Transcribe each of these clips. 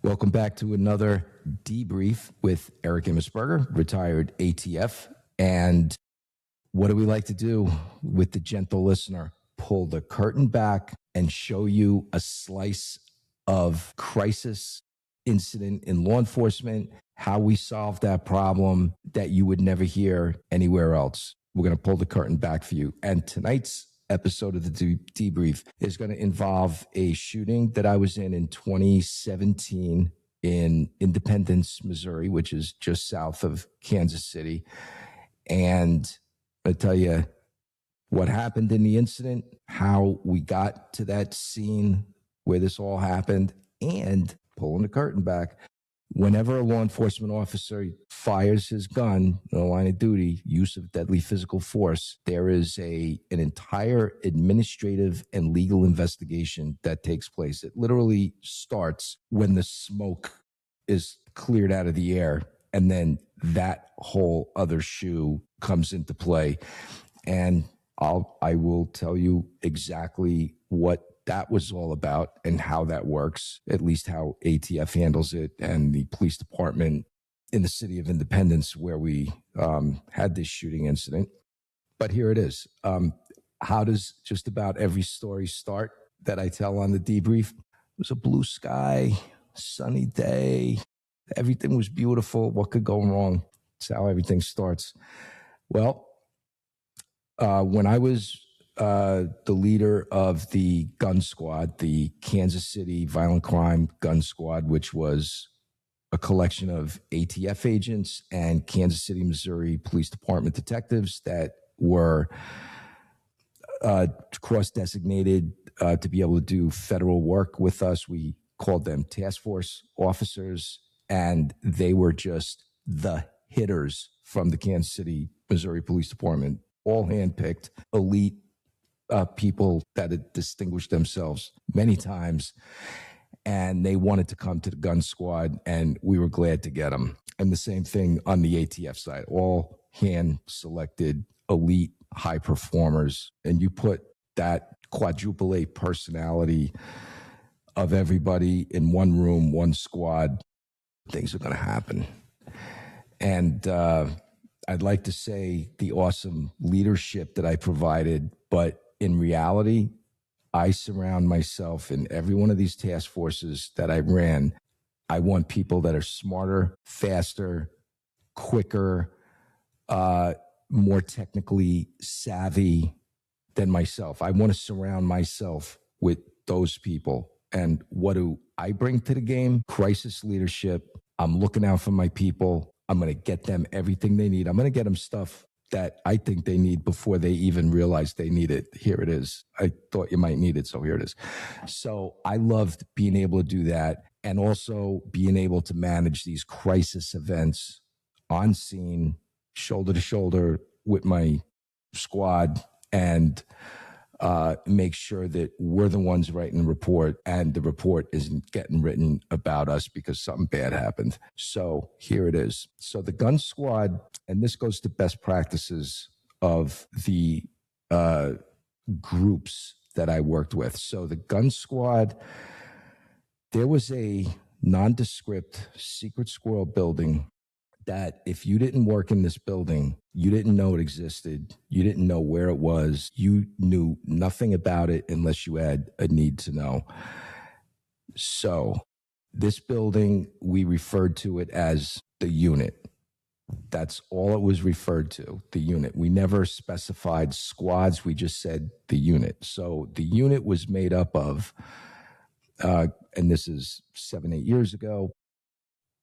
Welcome back to another debrief with Eric Immesberger, retired ATF. And what do we like to do with the gentle listener? Pull the curtain back and show you a slice of crisis incident in law enforcement, how we solved that problem that you would never hear anywhere else. We're going to pull the curtain back for you. And tonight's episode of the debrief is going to involve a shooting that I was in 2017 in Independence, Missouri, which is just south of Kansas City. And I'll tell you what happened in the incident, how we got to that scene where this all happened, and pulling the curtain back. Whenever a law enforcement officer fires his gun in the line of duty, use of deadly physical force, there is an entire administrative and legal investigation that takes place. It literally starts when the smoke is cleared out of the air, and then that whole other shoe comes into play. And I will tell you exactly what that was all about and how that works, at least how ATF handles it and the police department in the city of Independence where we had this shooting incident. But here it is. How does just about every story start that I tell on the debrief? It was a blue sky, sunny day. Everything was beautiful. What could go wrong? That's how everything starts. Well, when I was the leader of the gun squad, the Kansas City Violent Crime Gun Squad, which was a collection of ATF agents and Kansas City, Missouri Police Department detectives that were cross-designated to be able to do federal work with us. We called them task force officers, and they were just the hitters from the Kansas City, Missouri Police Department, all handpicked, elite people that had distinguished themselves many times, and they wanted to come to the gun squad, and we were glad to get them. And the same thing on the ATF side, all hand-selected, elite, high performers. And you put that quadruple A personality of everybody in one room, one squad, things are going to happen. And I'd like to say the awesome leadership that I provided, but in reality, I surround myself in every one of these task forces that I ran. I want people that are smarter, faster, quicker, more technically savvy than myself. I want to surround myself with those people. And what do I bring to the game? Crisis leadership. I'm looking out for my people. I'm going to get them everything they need. I'm going to get them stuff that I think they need before they even realize they need it. Here it is. I thought you might need it, so here it is. So I loved being able to do that, and also being able to manage these crisis events on scene, shoulder to shoulder with my squad, and make sure that we're the ones writing the report, and the report isn't getting written about us because something bad happened. So here it is. So the gun squad, and this goes to best practices of the groups that I worked with. So the gun squad, there was a nondescript secret squirrel building that if you didn't work in this building, you didn't know it existed. You didn't know where it was. You knew nothing about it unless you had a need to know. So this building, we referred to it as the unit. That's all it was referred to, the unit. We never specified squads. We just said the unit. So the unit was made up of, and this is 7-8 years ago,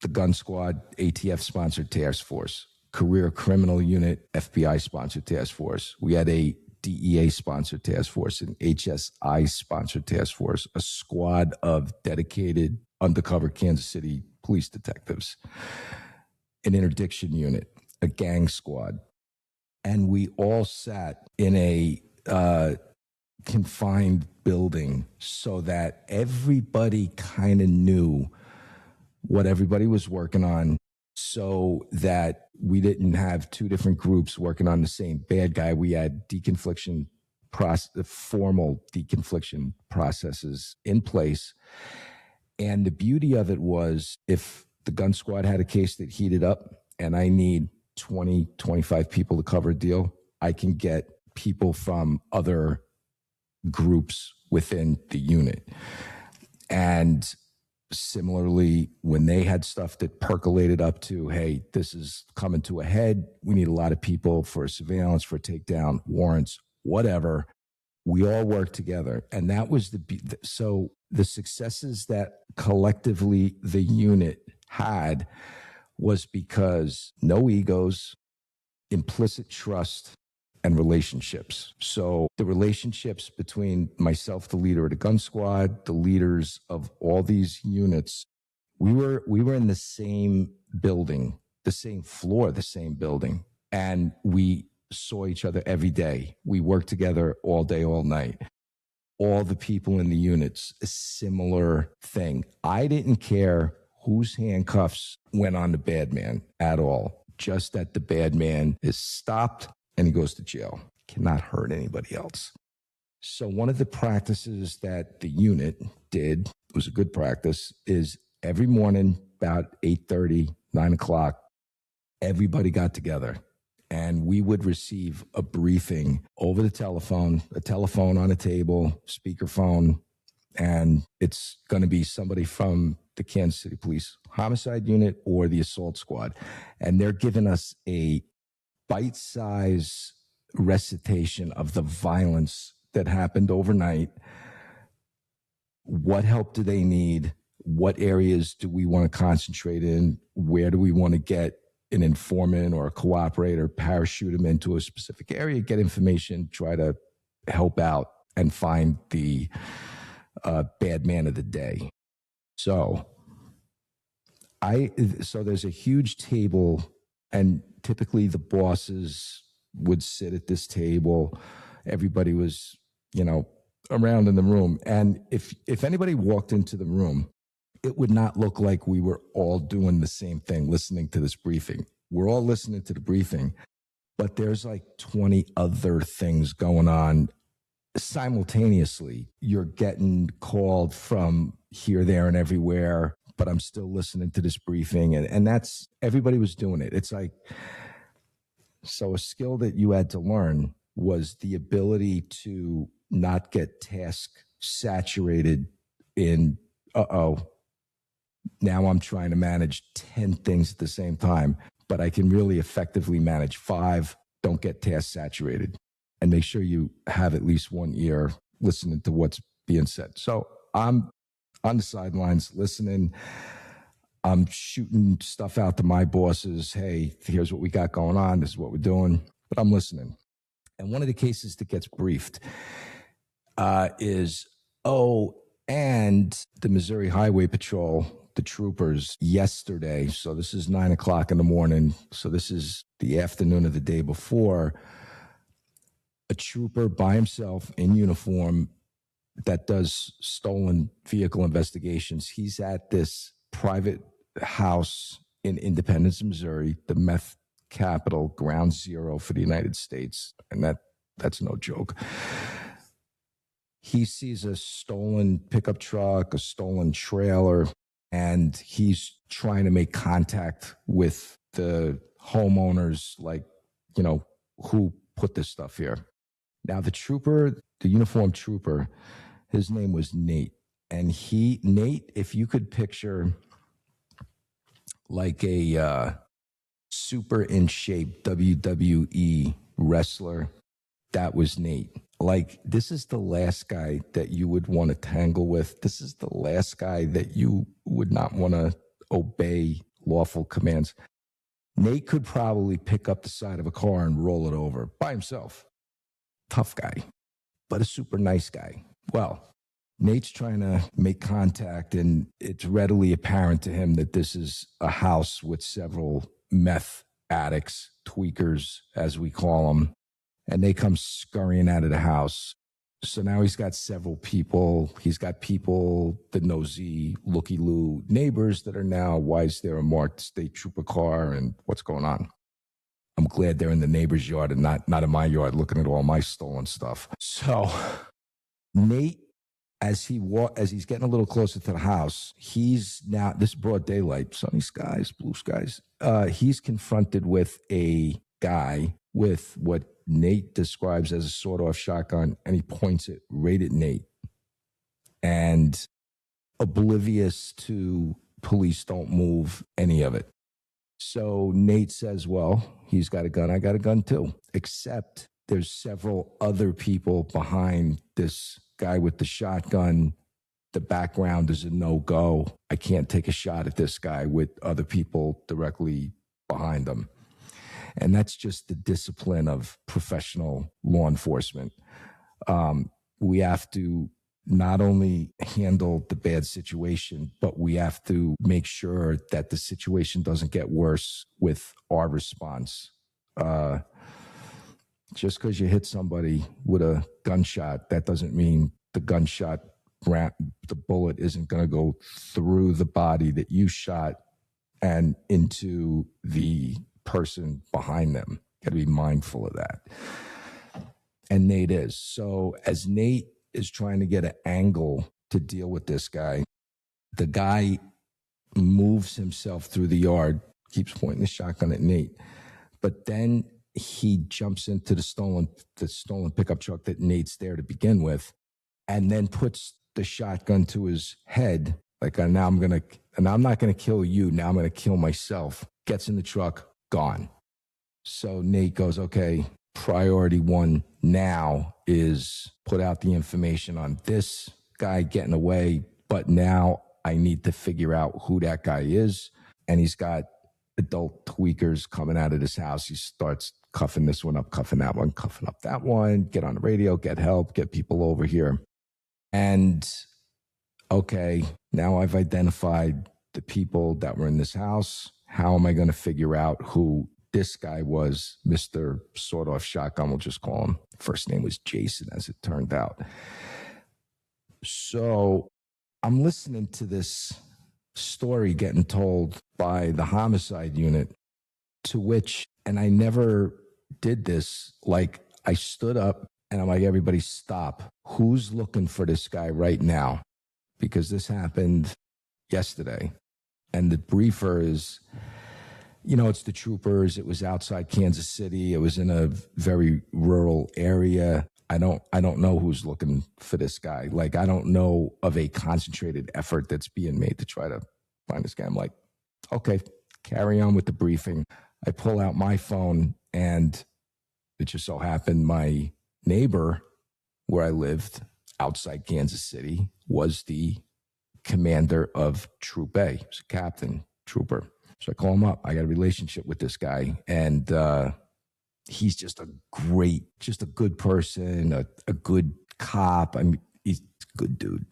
the gun squad, ATF-sponsored task force, career criminal unit, FBI-sponsored task force. We had a DEA-sponsored task force, an HSI-sponsored task force, a squad of dedicated undercover Kansas City police detectives, an interdiction unit, a gang squad. And we all sat in a confined building so that everybody kind of knew what everybody was working on, so that we didn't have two different groups working on the same bad guy. We had formal deconfliction processes in place. And the beauty of it was, if the gun squad had a case that heated up and I need 20, 25 people to cover a deal, I can get people from other groups within the unit. And similarly, when they had stuff that percolated up to, hey, this is coming to a head, we need a lot of people for surveillance, for takedown, warrants, whatever, we all worked together. And that was so the successes that collectively the unit had was because no egos, implicit trust, and relationships. So the relationships between myself, the leader of the gun squad, the leaders of all these units, we were in the same building, the same floor, the same building, and we saw each other every day. We worked together all day, all night. All the people in the units, a similar thing. I didn't care whose handcuffs went on the bad man at all, just that the bad man is stopped and he goes to jail. Cannot hurt anybody else. So one of the practices that the unit did, was a good practice, is every morning about 8:30, 9 o'clock, everybody got together and we would receive a briefing over the telephone, a telephone on a table, speakerphone, and it's going to be somebody from the Kansas City Police Homicide Unit or the Assault Squad. And they're giving us a bite-size recitation of the violence that happened overnight. What help do they need? What areas do we want to concentrate in? Where do we want to get an informant or a cooperator, parachute them into a specific area, get information, try to help out and find the bad man of the day. So there's a huge table, and typically the bosses would sit at this table. Everybody was, around in the room. And if anybody walked into the room, it would not look like we were all doing the same thing, listening to this briefing. We're all listening to the briefing, but there's like 20 other things going on simultaneously. You're getting called from here, there, and everywhere, but I'm still listening to this briefing. And that's, everybody was doing it. It's like, so a skill that you had to learn was the ability to not get task saturated in, now I'm trying to manage 10 things at the same time, but I can really effectively manage 5. Don't get task saturated, and make sure you have at least one ear listening to what's being said. So I'm on the sidelines listening. I'm shooting stuff out to my bosses. Hey, here's what we got going on. This is what we're doing, but I'm listening. And one of the cases that gets briefed is, and the Missouri Highway Patrol, the troopers, yesterday, so this is 9 o'clock in the morning, so this is the afternoon of the day before, a trooper by himself in uniform that does stolen vehicle investigations. He's at this private house in Independence, Missouri, the meth capital, ground zero for the United States, and that's no joke. He sees a stolen pickup truck, a stolen trailer, and he's trying to make contact with the homeowners, like, who put this stuff here. Now, the uniformed trooper, his name was Nate. And Nate, if you could picture like a super in shape WWE wrestler, that was Nate. Like, this is the last guy that you would want to tangle with. This is the last guy that you would not want to obey lawful commands. Nate could probably pick up the side of a car and roll it over by himself. Tough guy, but a super nice guy. Well, Nate's trying to make contact, and it's readily apparent to him that this is a house with several meth addicts, tweakers, as we call them. And they come scurrying out of the house. So now he's got several people. He's got people, the nosy, looky-loo neighbors that are now, why is there a marked state trooper car and what's going on? I'm glad they're in the neighbor's yard and not in my yard looking at all my stolen stuff. So Nate as he's getting a little closer to the house, he's now, this broad daylight, sunny skies, blue skies. He's confronted with a guy with what Nate describes as a sawed-off shotgun, and he points it right at Nate. And oblivious to police don't move any of it. So Nate says, well, he's got a gun, I got a gun too. Except there's several other people behind this guy with the shotgun. The background is a no-go. I can't take a shot at this guy with other people directly behind him. And that's just the discipline of professional law enforcement. We have to not only handle the bad situation, but we have to make sure that the situation doesn't get worse with our response. Just because you hit somebody with a gunshot, that doesn't mean the the bullet isn't going to go through the body that you shot and into the person behind them. Got to be mindful of that. And Nate is. So as Nate is trying to get an angle to deal with this guy, the guy moves himself through the yard, keeps pointing the shotgun at Nate, but then he jumps into the stolen pickup truck that Nate's there to begin with, and then puts the shotgun to his head, like, now I'm not gonna kill you, now I'm gonna kill myself. Gets in the truck, gone. So Nate goes, okay, priority one now is put out the information on this guy getting away, but now I need to figure out who that guy is. And he's got adult tweakers coming out of this house. He starts cuffing this one up, cuffing that one, cuffing up that one, get on the radio, get help, get people over here. And okay, now I've identified the people that were in this house. How am I going to figure out who this guy was? Mr. Sawed-Off Shotgun, we'll just call him. First name was Jason, as it turned out. So I'm listening to this story getting told by the homicide unit, to which, and I never did this, like, I stood up and I'm like, everybody stop. Who's looking for this guy right now? Because this happened yesterday. And the briefer is, it's the troopers. It was outside Kansas City. It was in a very rural area. I don't know who's looking for this guy. Like, I don't know of a concentrated effort that's being made to try to find this guy. I'm like, okay, carry on with the briefing. I pull out my phone, and it just so happened my neighbor where I lived outside Kansas City was the commander of Troop A. He was a captain, trooper. So I call him up. I got a relationship with this guy, and he's just a good person, a good cop. I mean, he's a good dude.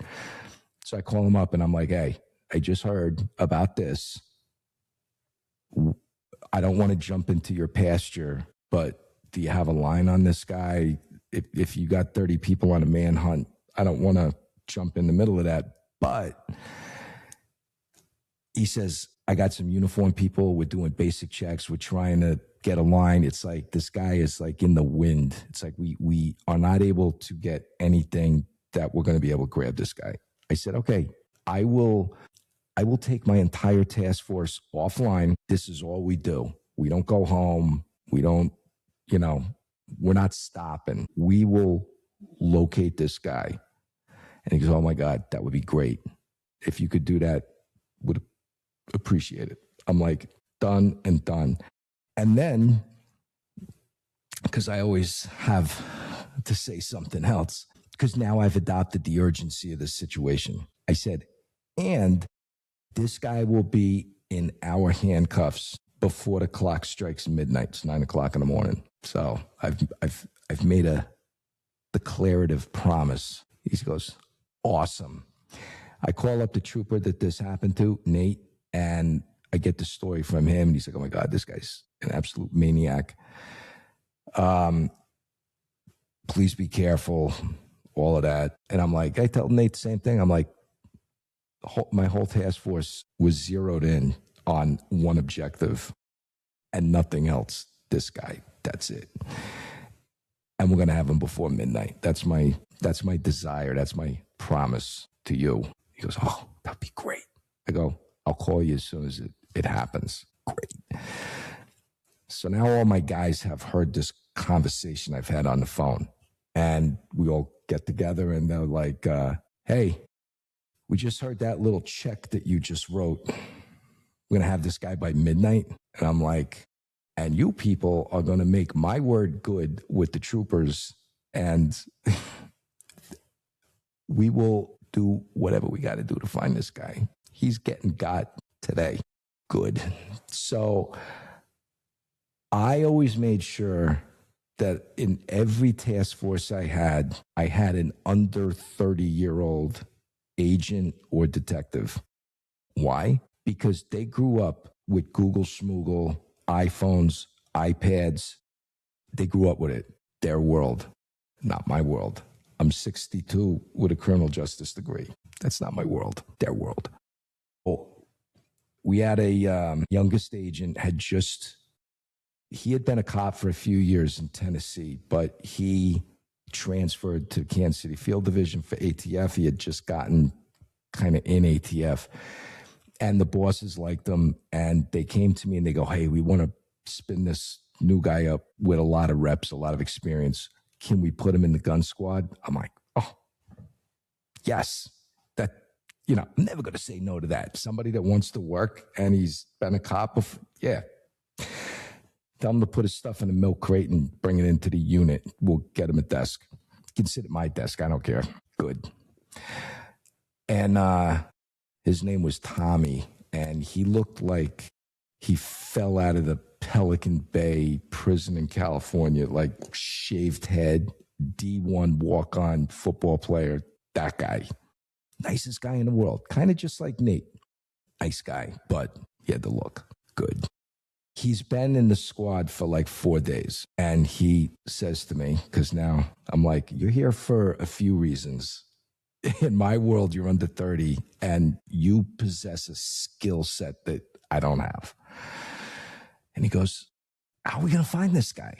So I call him up, and I'm like, hey, I just heard about this. I don't want to jump into your pasture, but do you have a line on this guy? If you got 30 people on a manhunt, I don't want to jump in the middle of that. But he says, I got some uniformed people. We're doing basic checks. We're trying to get a line. It's like this guy is like in the wind. It's like we are not able to get anything that we're going to be able to grab this guy. I said, okay, I will take my entire task force offline. This is all we do. We don't go home. We don't, we're not stopping. We will locate this guy. And he goes, oh my God, that would be great. If you could do that, would appreciate it. I'm like, done and done. And then, because I always have to say something else, because now I've adopted the urgency of the situation. I said, and this guy will be in our handcuffs before the clock strikes midnight. It's 9 o'clock in the morning. So I've made a declarative promise. He goes, awesome. I call up the trooper that this happened to, Nate, and I get the story from him. And he's like, oh my God, this guy's an absolute maniac. Please be careful, all of that. And I'm like, I tell Nate the same thing. I'm like, my whole task force was zeroed in on one objective and nothing else. This guy, that's it. And we're going to have him before midnight. That's my desire. That's my promise to you. He goes, oh, that'd be great. I go, I'll call you as soon as it happens. Great. So now all my guys have heard this conversation I've had on the phone. And we all get together and they're like, hey, we just heard that little check that you just wrote. We're going to have this guy by midnight. And I'm like, and you people are going to make my word good with the troopers. And we will do whatever we got to do to find this guy. He's getting got today. Good. So I always made sure that in every task force I had an under 30-year-old agent or detective. Why? Because they grew up with Google Schmoogle, iPhones, iPads. They grew up with it. Their world, not my world. I'm 62 with a criminal justice degree. That's not my world. Their world. Oh, we had a youngest agent he had been a cop for a few years in Tennessee, but he transferred to Kansas City Field Division for ATF. He had just gotten kind of in ATF. And the bosses liked him, and they came to me and they go, hey, we want to spin this new guy up with a lot of reps, a lot of experience. Can we put him in the gun squad? I'm like, oh, yes. I'm never going to say no to that. Somebody that wants to work and he's been a cop before, yeah. Tell him to put his stuff in a milk crate and bring it into the unit. We'll get him a desk. He can sit at my desk. I don't care. Good. And his name was Tommy, and he looked like he fell out of the Pelican Bay prison in California, like shaved head, D1 walk-on football player, that guy. Nicest guy in the world. Kind of just like Nate. Nice guy, but he had the look. Good. He's been in the squad for like 4 days, and he says to me, because now I'm like, you're here for a few reasons. In my world, you're under 30, and you possess a skill set that I don't have. And he goes, how are we going to find this guy?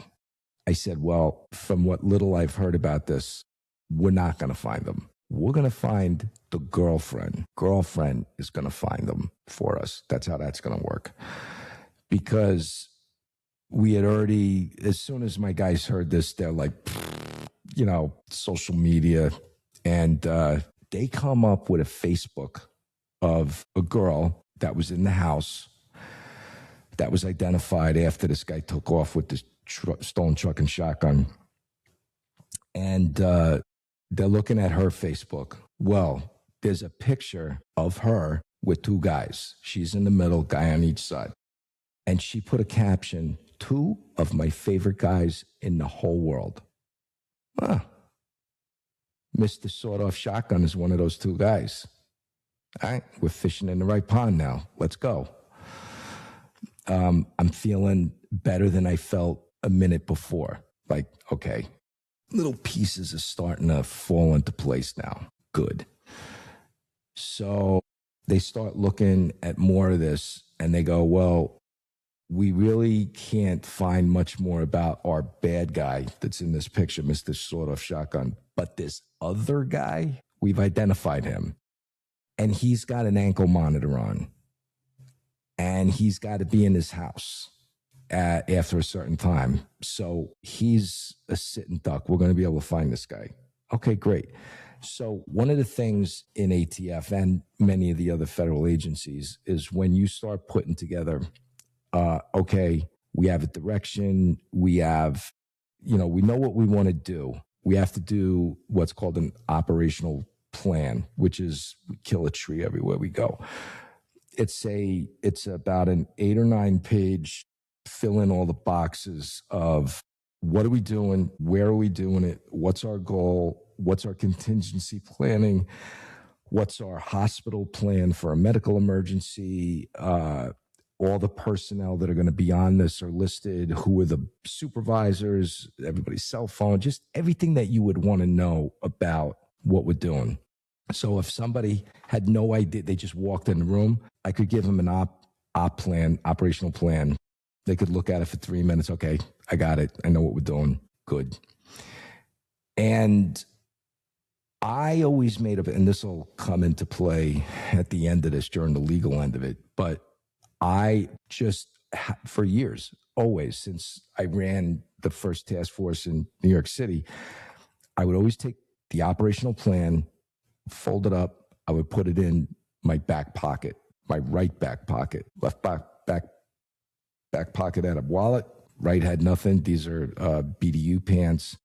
I said, well, from what little I've heard about this, we're not going to find him. We're going to find the girlfriend. Girlfriend is going to find them for us. That's how that's going to work. Because we had already, as soon as my guys heard this, they're like, social media. And they come up with a Facebook of a girl that was in the house that was identified after this guy took off with this stolen truck and shotgun. And they're looking at her Facebook. Well, there's a picture of her with two guys. She's in the middle, guy on each side. And she put a caption, 2 of my favorite guys in the whole world. Mr. Sawed-Off Shotgun is one of those 2 guys. All right, we're fishing in the right pond now. Let's go. I'm feeling better than I felt a minute before. Like, okay, little pieces are starting to fall into place now. Good. So they start looking at more of this, and they go, well, we really can't find much more about our bad guy that's in this picture, Mr. Sawed-Off Shotgun. But this other guy, we've identified him. And he's got an ankle monitor on. And he's got to be in his house after a certain time. So he's a sitting duck. We're going to be able to find this guy. Okay, great. So one of the things in ATF and many of the other federal agencies is when you start putting together okay, we have a direction, we have, we know what we want to do. We have to do what's called an operational plan, which is we kill a tree everywhere we go. It's about an 8 or 9 page, fill in all the boxes of what are we doing, where are we doing it, what's our goal, what's our contingency planning, what's our hospital plan for a medical emergency, all the personnel that are going to be on this are listed, who are the supervisors, everybody's cell phone, just everything that you would want to know about what we're doing. So if somebody had no idea, they just walked in the room, I could give them an operational plan. They could look at it for 3 minutes. Okay, I got it. I know what we're doing. Good. And I always made up, and this will come into play at the end of this during the legal end of it, but I just, for years, always, since I ran the first task force in New York City, I would always take the operational plan, fold it up, I would put it in my back pocket, my right back pocket, left back pocket had a wallet, right had nothing. These are BDU pants.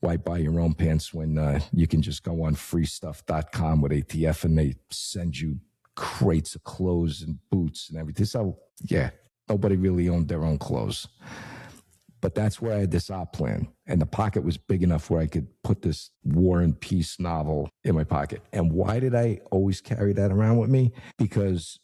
Why buy your own pants when you can just go on freestuff.com with ATF and they send you crates of clothes and boots and everything. So, yeah, nobody really owned their own clothes. But that's where I had this op plan. And the pocket was big enough where I could put this War and Peace novel in my pocket. And why did I always carry that around with me? Because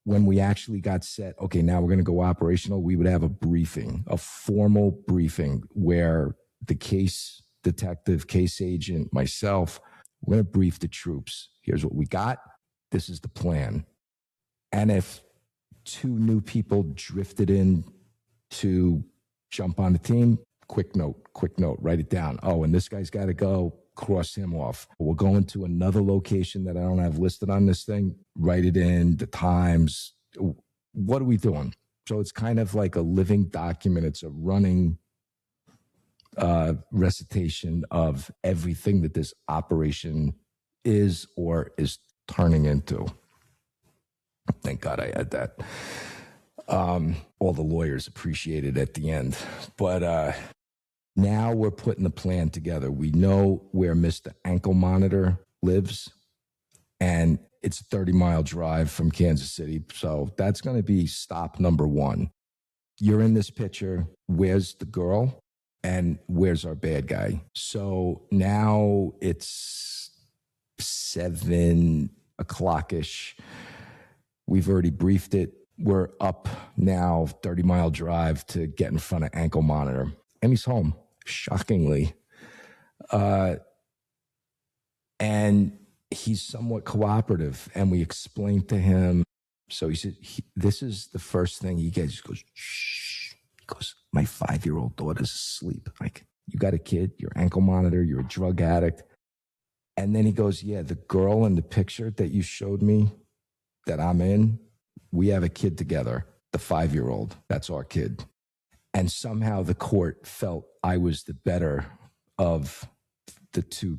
when we actually got set, okay, now we're going to go operational, we would have a briefing, a formal briefing where the case detective, case agent, myself, we're going to brief the troops. Here's what we got. This is the plan. And if 2 new people drifted in to jump on the team, quick note, write it down. Oh, and this guy's got to go, cross him off. We're going to another location that I don't have listed on this thing. Write it in, the times. What are we doing? So it's kind of like a living document. It's a running recitation of everything that this operation is or is turning into. Thank God I had that. All the lawyers appreciate it at the end. But now we're putting the plan together. We know where Mr. Ankle Monitor lives, and it's a 30-mile drive from Kansas City. So that's going to be stop number 1. You're in this picture. Where's the girl? And where's our bad guy? So now it's 7 o'clock-ish. We've already briefed it. We're up now, 30-mile drive to get in front of Ankle Monitor. And he's home, shockingly. And he's somewhat cooperative. And we explained to him. So he said, this is the first thing he gets. He goes, shh. He goes, my 5-year-old daughter's asleep. Like, you got a kid, you're Ankle Monitor, you're a drug addict. And then he goes, yeah, the girl in the picture that you showed me that I'm in, we have a kid together, the 5-year-old. That's our kid. And somehow the court felt I was the better of the 2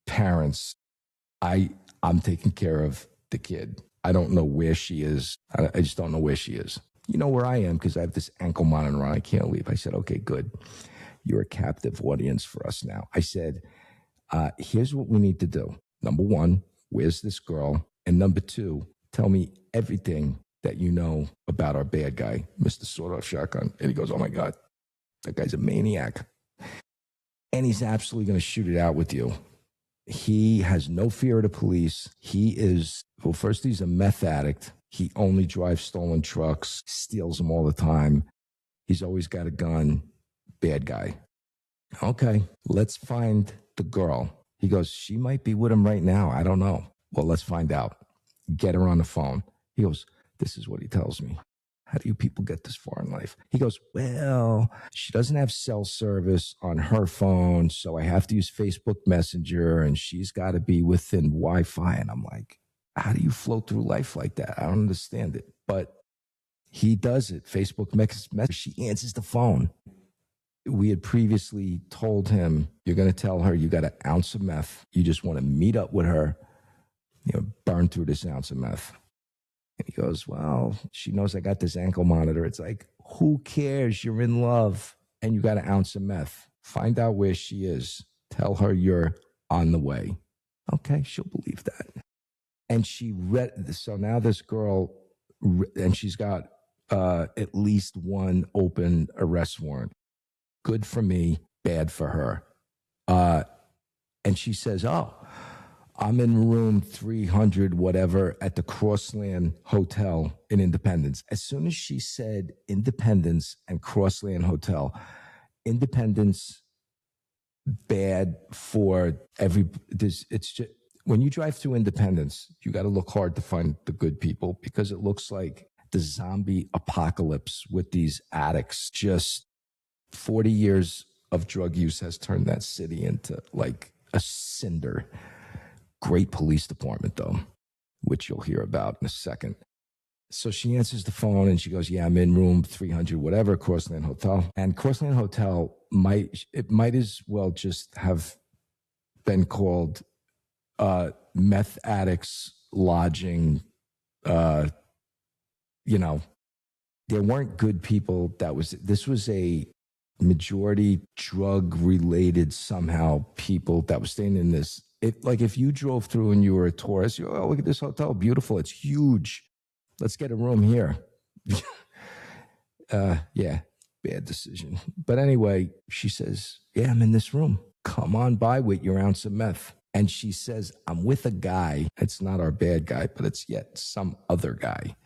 parents. I'm taking care of the kid. I don't know where she is. I just don't know where she is. You know where I am because I have this Ankle Monitor on. I can't leave. I said, okay, good. You're a captive audience for us now. I said, here's what we need to do. Number 1, where's this girl? And number 2, tell me everything that you know about our bad guy, Mr. Sawed-Off Shotgun. And he goes, oh my God, that guy's a maniac. And he's absolutely going to shoot it out with you. He has no fear of the police. He is, well, first, he's a meth addict. He only drives stolen trucks, steals them all the time. He's always got a gun. Bad guy. Okay, let's find the girl. He goes, she might be with him right now. I don't know. Well, let's find out. Get her on the phone. He goes, this is what he tells me. How do you people get this far in life? He goes, well, she doesn't have cell service on her phone, so I have to use Facebook Messenger, and she's got to be within Wi-Fi. And I'm like, how do you float through life like that? I don't understand it. But he does it. Facebook Messenger. She answers the phone. We had previously told him, you're going to tell her you got an ounce of meth. You just want to meet up with her, burn through this ounce of meth. And he goes, well, she knows I got this Ankle Monitor. It's like, who cares? You're in love and you got an ounce of meth. Find out where she is. Tell her you're on the way. Okay, she'll believe that. And she read, so now this girl, and she's got at least 1 open arrest warrant. Good for me, bad for her. And she says, oh, I'm in room 300, whatever, at the Crossland Hotel in Independence. As soon as she said Independence and Crossland Hotel, Independence, bad for it's just, when you drive through Independence, you got to look hard to find the good people because it looks like the zombie apocalypse with these addicts. Just 40 years of drug use has turned that city into like a cinder. Great police department, though, which you'll hear about in a second. So she answers the phone and she goes, yeah, I'm in room 300, whatever, Crossland Hotel. And Crossland Hotel might as well just have been called meth addicts lodging. You know, there weren't good people. This was a majority drug related somehow people that was staying in this. Like if you drove through and you were a tourist, you go, oh, look at this hotel, beautiful, it's huge. Let's get a room here. Yeah, bad decision. But anyway, she says, yeah, I'm in this room. Come on by with your ounce of meth. And she says, I'm with a guy. It's not our bad guy, but it's yet some other guy.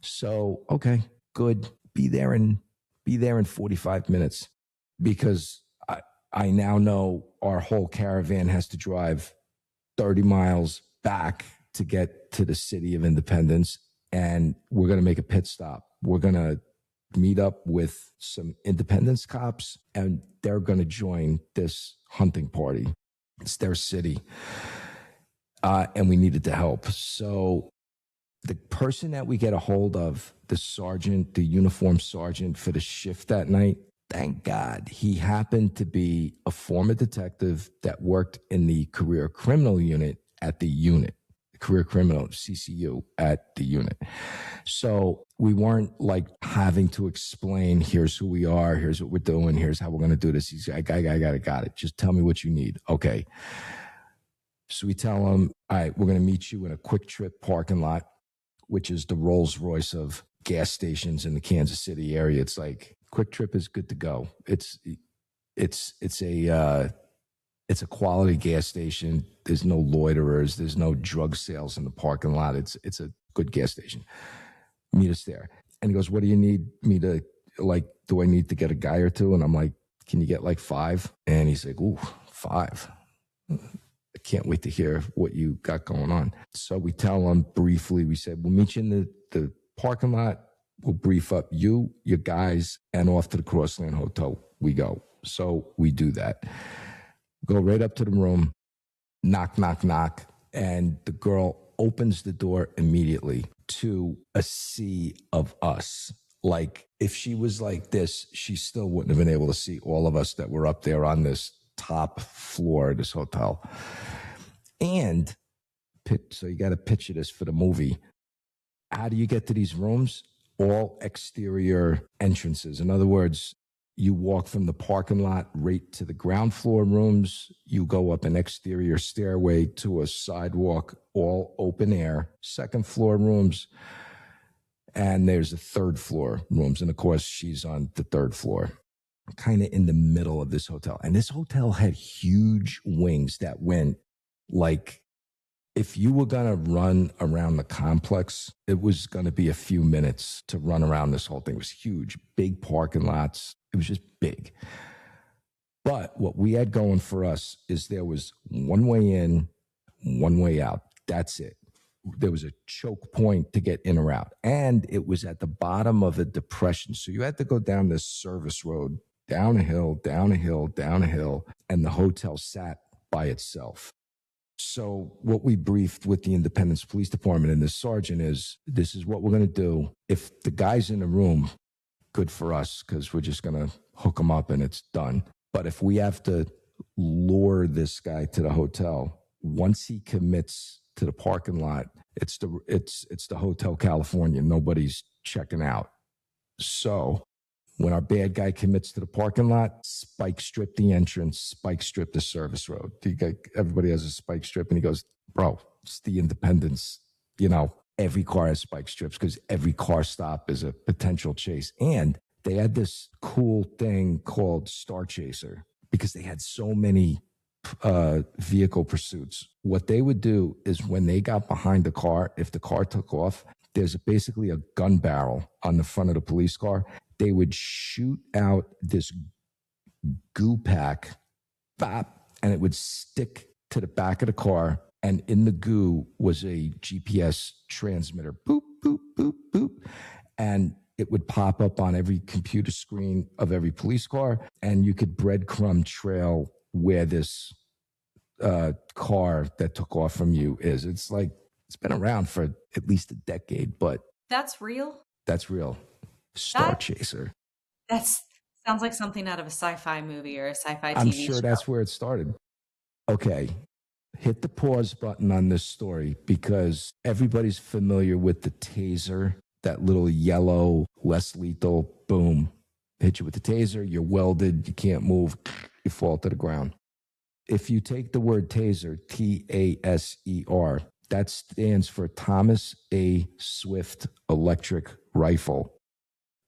So, okay, good. Be there in 45 minutes because I now know our whole caravan has to drive 30 miles back to get to the city of Independence. And we're going to make a pit stop. We're going to meet up with some Independence cops and they're going to join this hunting party. It's their city. And we needed to help. So the person that we get a hold of, the sergeant, the uniformed sergeant for the shift that night, thank God, he happened to be a former detective that worked in the career criminal unit at the unit, career criminal CCU at the unit. So we weren't like having to explain, here's who we are, here's what we're doing, here's how we're going to do this. He's like, I got it. Just tell me what you need. Okay. So we tell him, all right, we're going to meet you in a Quick Trip parking lot, which is the Rolls Royce of gas stations in the Kansas City area. It's like Quick Trip is good to go. It's a quality gas station. There's no loiterers. There's no drug sales in the parking lot. It's a good gas station. Meet us there. And he goes, what do you need me to, like, do I need to get a guy or two? And I'm like, can you get like 5? And he's like, ooh, 5. I can't wait to hear what you got going on. So we tell him briefly, we said, we'll meet you in the parking lot. We'll brief up you, your guys, and off to the Crossland Hotel we go. So we do that. Go right up to the room, knock, knock, knock. And the girl opens the door immediately to a sea of us. Like if she was like this, she still wouldn't have been able to see all of us that were up there on this top floor of this hotel. And so you got to picture this for the movie. How do you get to these rooms? All exterior entrances. In other words, you walk from the parking lot right to the ground floor rooms. You go up an exterior stairway to a sidewalk, all open air, second floor rooms. And there's a third floor rooms. And of course, she's on the third floor, kind of in the middle of this hotel. And this hotel had huge wings that went like, if you were going to run around the complex, it was going to be a few minutes to run around this whole thing. It was huge, big parking lots. It was just big. But what we had going for us is there was one way in, one way out. That's it. There was a choke point to get in or out. And it was at the bottom of a depression. So you had to go down this service road, down a hill, down a hill, down a hill. And the hotel sat by itself. So what we briefed with the Independence Police Department and the sergeant is, this is what we're going to do. If the guy's in the room, good for us, because we're just going to hook him up and it's done. But if we have to lure this guy to the hotel, once he commits to the parking lot, it's the Hotel California. Nobody's checking out. So when our bad guy commits to the parking lot, spike strip the entrance, spike strip the service road. Everybody has a spike strip, and he goes, bro, it's the Independence. You know, every car has spike strips because every car stop is a potential chase. And they had this cool thing called Star Chaser because they had so many vehicle pursuits. What they would do is when they got behind the car, if the car took off, there's basically a gun barrel on the front of the police car. They would shoot out this goo pack, bop, and it would stick to the back of the car. And in the goo was a GPS transmitter, boop, boop, boop, boop. And it would pop up on every computer screen of every police car. And you could breadcrumb trail where this car that took off from you is. It's like, it's been around for at least a decade, but That's real? that's real. Star That Chaser. that's sounds like something out of a sci-fi movie or a sci-fi I'm TV sure show. that's where it started. Okay, hit the pause button on this story because everybody's familiar with the taser, that little yellow, less lethal, boom, hit you with the taser, you're welded, you can't move, you fall to the ground. If you take the word taser, Taser, that stands for Thomas A. Swift Electric Rifle.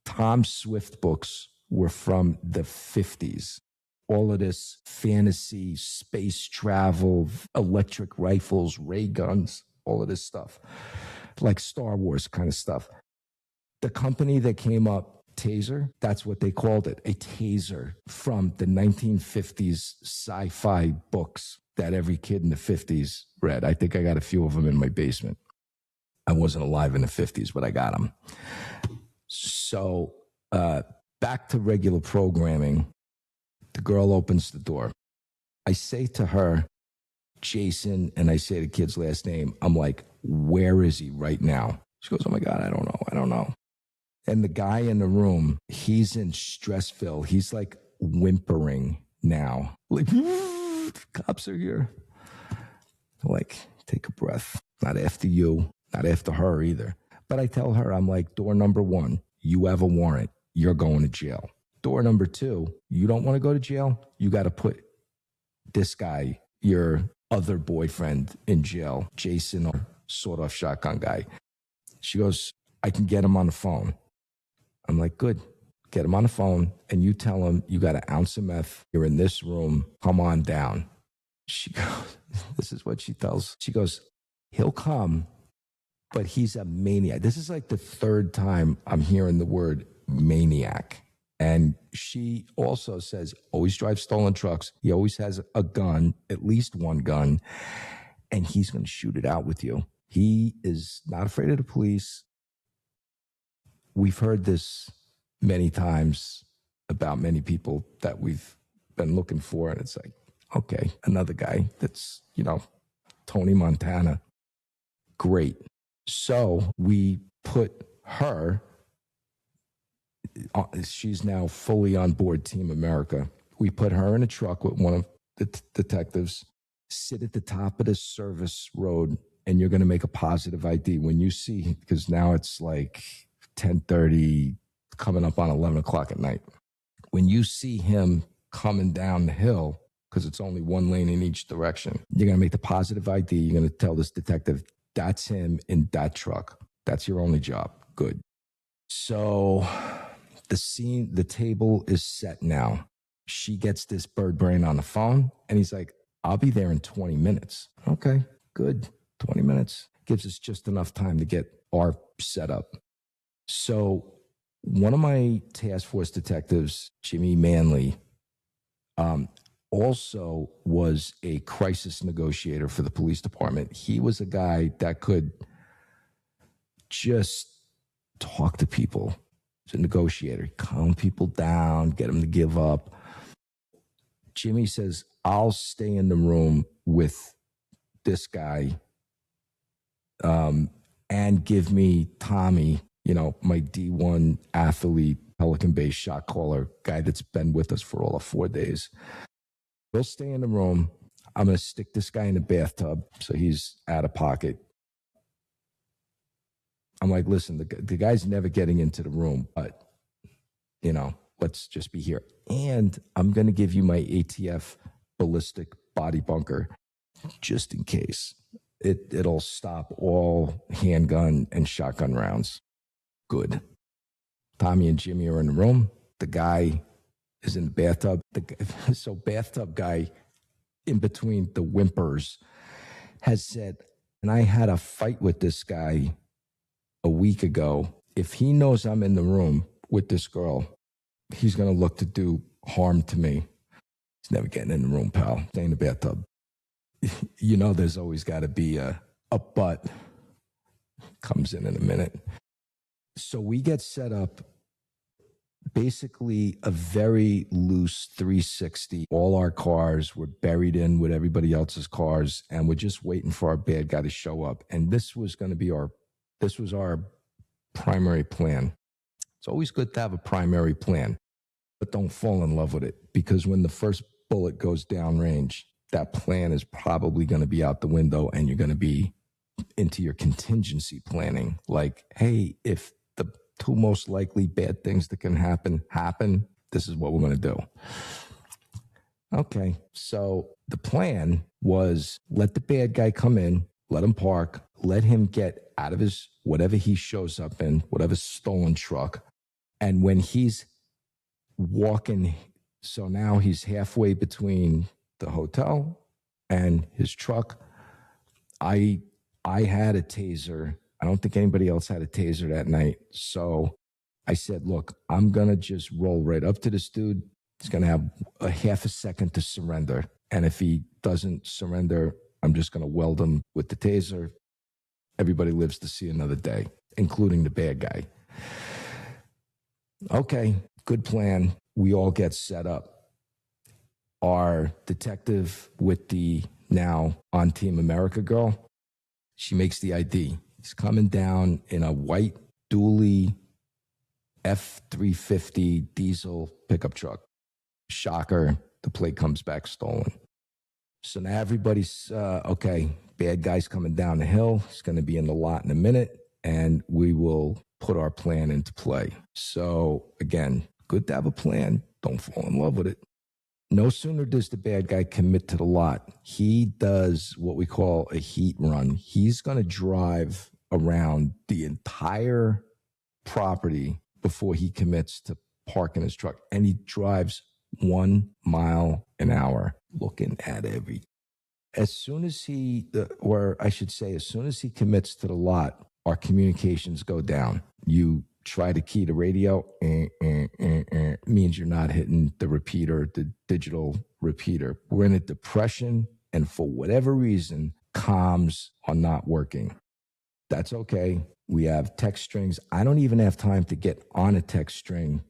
Tom Swift books were from the 50s. All of this fantasy, space travel, electric rifles, ray guns, all of this stuff, like Star Wars kind of stuff. The company that came up, Taser, that's what they called it, a taser, from the 1950s sci-fi books that every kid in the 50s read. I think I got a few of them in my basement. I wasn't alive in the 50s, but I got them. So back to regular programming. The girl opens the door. I say to her, Jason, and I say the kid's last name. I'm like, where is he right now? She goes, oh my God, I don't know. And the guy in the room, he's in Stressville. He's like whimpering now. Like, cops are here. Like, take a breath. Not after you, not after her either. But I tell her, I'm like, door number 1, you have a warrant. You're going to jail. Door number 2, you don't want to go to jail. You got to put this guy, your other boyfriend, in jail. Jason, or sawed-off shotgun guy. She goes, I can get him on the phone. I'm like, good. Get him on the phone, and you tell him you got an ounce of meth. You're in this room. Come on down. She goes, this is what she tells. She goes, he'll come, but he's a maniac. This is like the 3rd time I'm hearing the word maniac. And she also says, always drives stolen trucks. He always has a gun, at least one gun, and he's going to shoot it out with you. He is not afraid of the police. We've heard this many times about many people that we've been looking for. And it's like, okay, another guy that's, Tony Montana. Great. So we put her, she's now fully on board Team America. We put her in a truck with one of the detectives, sit at the top of the service road, and you're going to make a positive ID. When you see, because now it's like 10:30, coming up on 11 o'clock at night. When you see him coming down the hill, because it's only one lane in each direction, you're going to make the positive ID. You're going to tell this detective, that's him in that truck. That's your only job. Good. So the table is set now. She gets this bird brain on the phone, and he's like, I'll be there in 20 minutes. Okay, good. 20 minutes. Gives us just enough time to get our set up. So one of my task force detectives, Jimmy Manley, also was a crisis negotiator for the police department. He was a guy that could just talk to people. He's a negotiator, calm people down, get them to give up. Jimmy says, I'll stay in the room with this guy and give me Tommy, my D1 athlete, Pelican-based shot caller, guy that's been with us for all of 4 days. We'll stay in the room. I'm going to stick this guy in the bathtub so he's out of pocket. I'm like, listen, the guy's never getting into the room, but, let's just be here. And I'm going to give you my ATF ballistic body bunker just in case. It'll stop all handgun and shotgun rounds. Good. Tommy and Jimmy are in the room. The guy is in the bathtub. So bathtub guy, in between the whimpers, has said, and I had a fight with this guy a week ago. If he knows I'm in the room with this girl, he's going to look to do harm to me. He's never getting in the room, pal. Stay in the bathtub. There's always got to be a but. Comes in a minute. So we get set up basically a very loose 360. All our cars were buried in with everybody else's cars, and we're just waiting for our bad guy to show up. And this was our primary plan. It's always good to have a primary plan, but don't fall in love with it, because when the first bullet goes downrange, that plan is probably going to be out the window, and you're going to be into your contingency planning. Like, hey, if the two most likely bad things that can happen, this is what we're going to do. Okay, so the plan was let the bad guy come in, let him park, let him get out of his, whatever he shows up in, whatever stolen truck. And when he's walking, so now he's halfway between the hotel and his truck. I had a taser. I don't think anybody else had a taser that night. So I said, look, I'm going to just roll right up to this dude. He's going to have a half a second to surrender. And if he doesn't surrender, I'm just going to weld him with the taser. Everybody lives to see another day, including the bad guy. Okay, good plan. We all get set up. Our detective with the now on Team America girl, she makes the ID. He's coming down in a white dually F-350 diesel pickup truck. Shocker, the plate comes back stolen. So now everybody's, okay, bad guy's coming down the hill. He's going to be in the lot in a minute, and we will put our plan into play. So again, good to have a plan. Don't fall in love with it. No sooner does the bad guy commit to the lot, he does what we call a heat run. He's going to drive around the entire property before he commits to parking his truck. And he drives 1 mile an hour, looking at every. As soon as he commits to the lot, our communications go down. You try to key the radio, means you're not hitting the repeater, the digital repeater. We're in a depression, and for whatever reason, comms are not working. That's okay. We have text strings. I don't even have time to get on a text string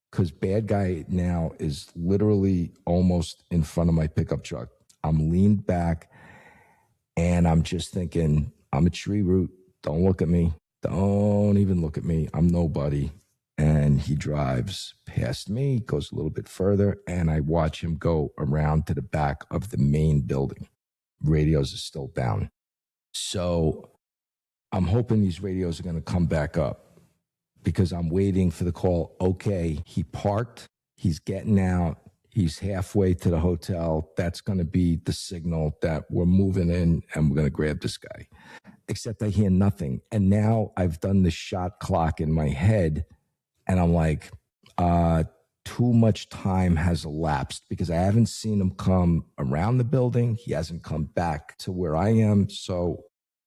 because bad guy now is literally almost in front of my pickup truck. I'm leaned back, and I'm just thinking, I'm a tree root. Don't look at me. Don't even look at me. I'm nobody. And he drives past me, goes a little bit further, and I watch him go around to the back of the main building. Radios are still down. So I'm hoping these radios are going to come back up because I'm waiting for the call. Okay, he parked. He's getting out. He's halfway to the hotel. That's going to be the signal that we're moving in and we're going to grab this guy. Except I hear nothing. And now I've done the shot clock in my head, and I'm like, too much time has elapsed because I haven't seen him come around the building. He hasn't come back to where I am. So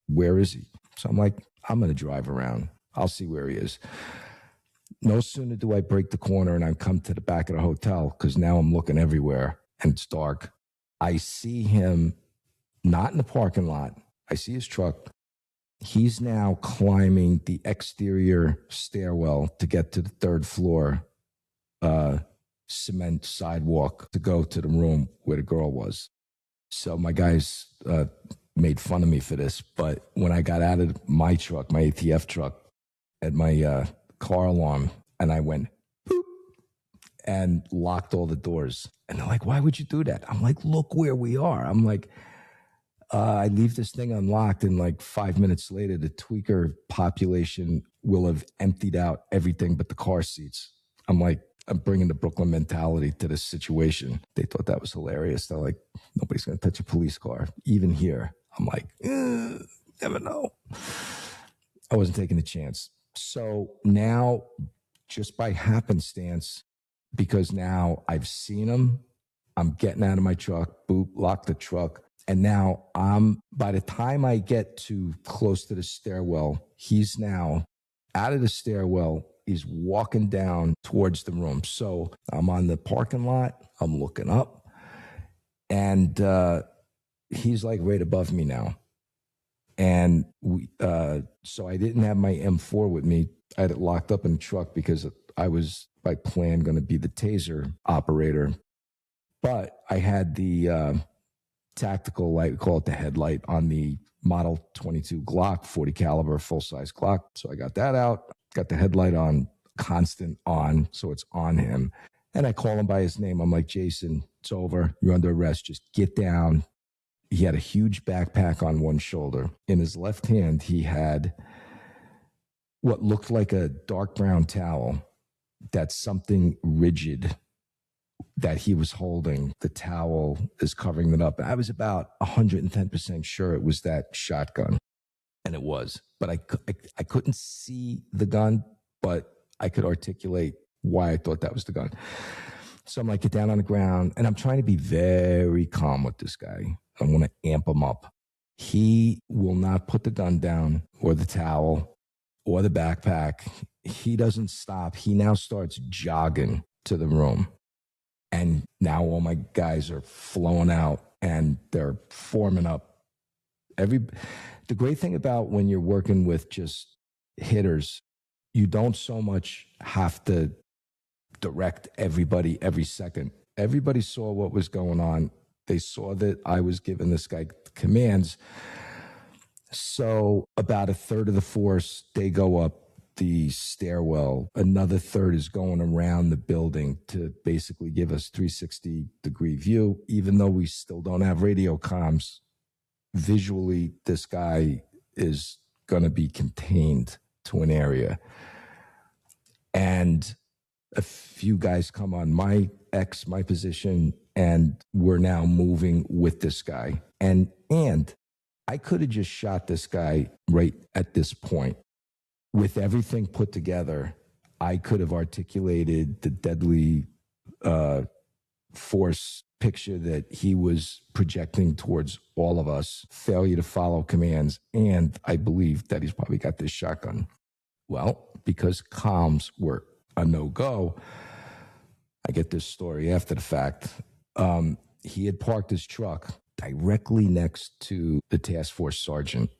where is he? So I'm like, I'm going to drive around. I'll see where he is. No sooner do I break the corner and I come to the back of the hotel, because now I'm looking everywhere and it's dark. I see him not in the parking lot. I see his truck. He's now climbing the exterior stairwell to get to the third floor cement sidewalk to go to the room where the girl was. So my guys made fun of me for this, but when I got out of my truck, my ATF truck, at my car alarm, and I went boop and locked all the doors. And they're like, why would you do that? I'm like, look where we are. I'm like, I leave this thing unlocked, and like 5 minutes later, the tweaker population will have emptied out everything but the car seats. I'm like, I'm bringing the Brooklyn mentality to this situation. They thought that was hilarious. They're like, nobody's going to touch a police car, even here. I'm like, never know. I wasn't taking a chance. So now, just by happenstance, because now I've seen him, I'm getting out of my truck, boop, lock the truck. And now by the time I get to close to the stairwell, he's now out of the stairwell. He's walking down towards the room. So I'm on the parking lot. I'm looking up, and he's like right above me now. And so I didn't have my M4 with me. I had it locked up in the truck because I was, by plan, going to be the taser operator. But I had the tactical light, we call it the headlight, on the Model 22 Glock, 40 caliber, full-size Glock. So I got that out, got the headlight on, constant on, so it's on him. And I call him by his name. I'm like, Jason, it's over. You're under arrest. Just get down. He had a huge backpack on one shoulder. In his left hand, he had what looked like a dark brown towel. That's something rigid that he was holding. The towel is covering it up. I was about 110% sure it was that shotgun. And it was. But I couldn't see the gun, but I could articulate why I thought that was the gun. So I'm like, get down on the ground. And I'm trying to be very calm with this guy. I want to amp him up. He will not put the gun down or the towel or the backpack. He doesn't stop. He now starts jogging to the room. And now all my guys are flowing out and they're forming up. The great thing about when you're working with just hitters, you don't so much have to direct everybody every second. Everybody saw what was going on. They saw that I was giving this guy commands. So about a third of the force, they go up the stairwell. Another third is going around the building to basically give us 360-degree view. Even though we still don't have radio comms, visually, this guy is going to be contained to an area. And a few guys come on my position, and we're now moving with this guy. And I could have just shot this guy right at this point. With everything put together, I could have articulated the deadly force picture that he was projecting towards all of us, failure to follow commands, and I believe that he's probably got this shotgun. Well, because comms were a no-go, I get this story after the fact. He had parked his truck directly next to the task force sergeant,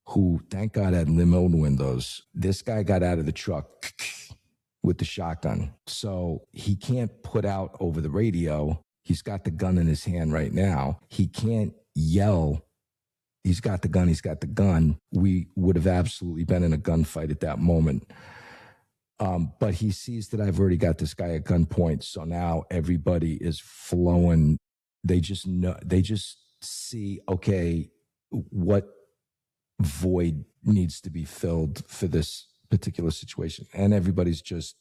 who, thank God, had limo windows. This guy got out of the truck with the shotgun. So he can't put out over the radio. He's got the gun in his hand right now. He can't yell, he's got the gun, he's got the gun. We would have absolutely been in a gunfight at that moment. But he sees that I've already got this guy at gunpoint. So now everybody is flowing. They just know, they just see, okay, what void needs to be filled for this particular situation. And everybody's just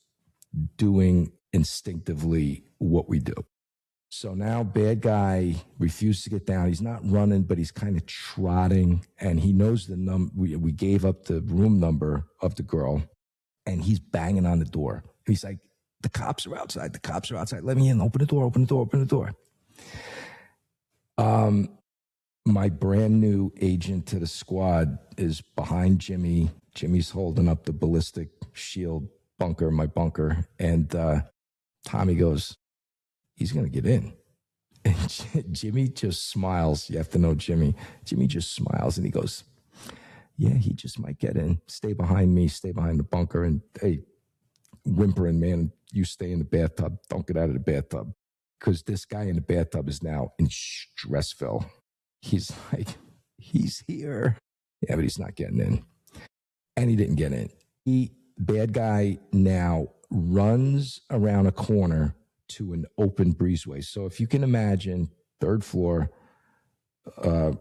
doing instinctively what we do. So now bad guy refused to get down. He's not running, but he's kind of trotting. And he knows the number. We gave up the room number of the girl. And he's banging on the door. He's like, the cops are outside. The cops are outside. Let me in. Open the door. Open the door. Open the door. My brand new agent to the squad is behind Jimmy. Jimmy's holding up the ballistic shield bunker, my bunker. And Tommy goes, he's going to get in. And Jimmy just smiles. You have to know Jimmy. Jimmy just smiles and he goes, yeah, he just might get in. Stay behind me. Stay behind the bunker. And hey, whimpering, man, you stay in the bathtub. Don't get out of the bathtub. Because this guy in the bathtub is now in Stressville. He's like, he's here. Yeah, but he's not getting in. And he didn't get in. Bad guy now runs around a corner to an open breezeway. So if you can imagine, third floor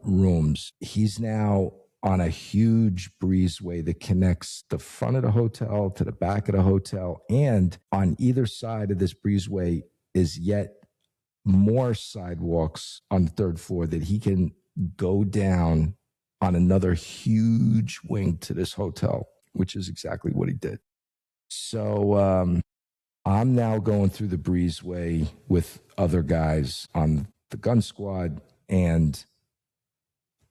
rooms, he's now on a huge breezeway that connects the front of the hotel to the back of the hotel. And on either side of this breezeway is yet more sidewalks on the third floor that he can go down on another huge wing to this hotel, which is exactly what he did. So I'm now going through the breezeway with other guys on the gun squad, and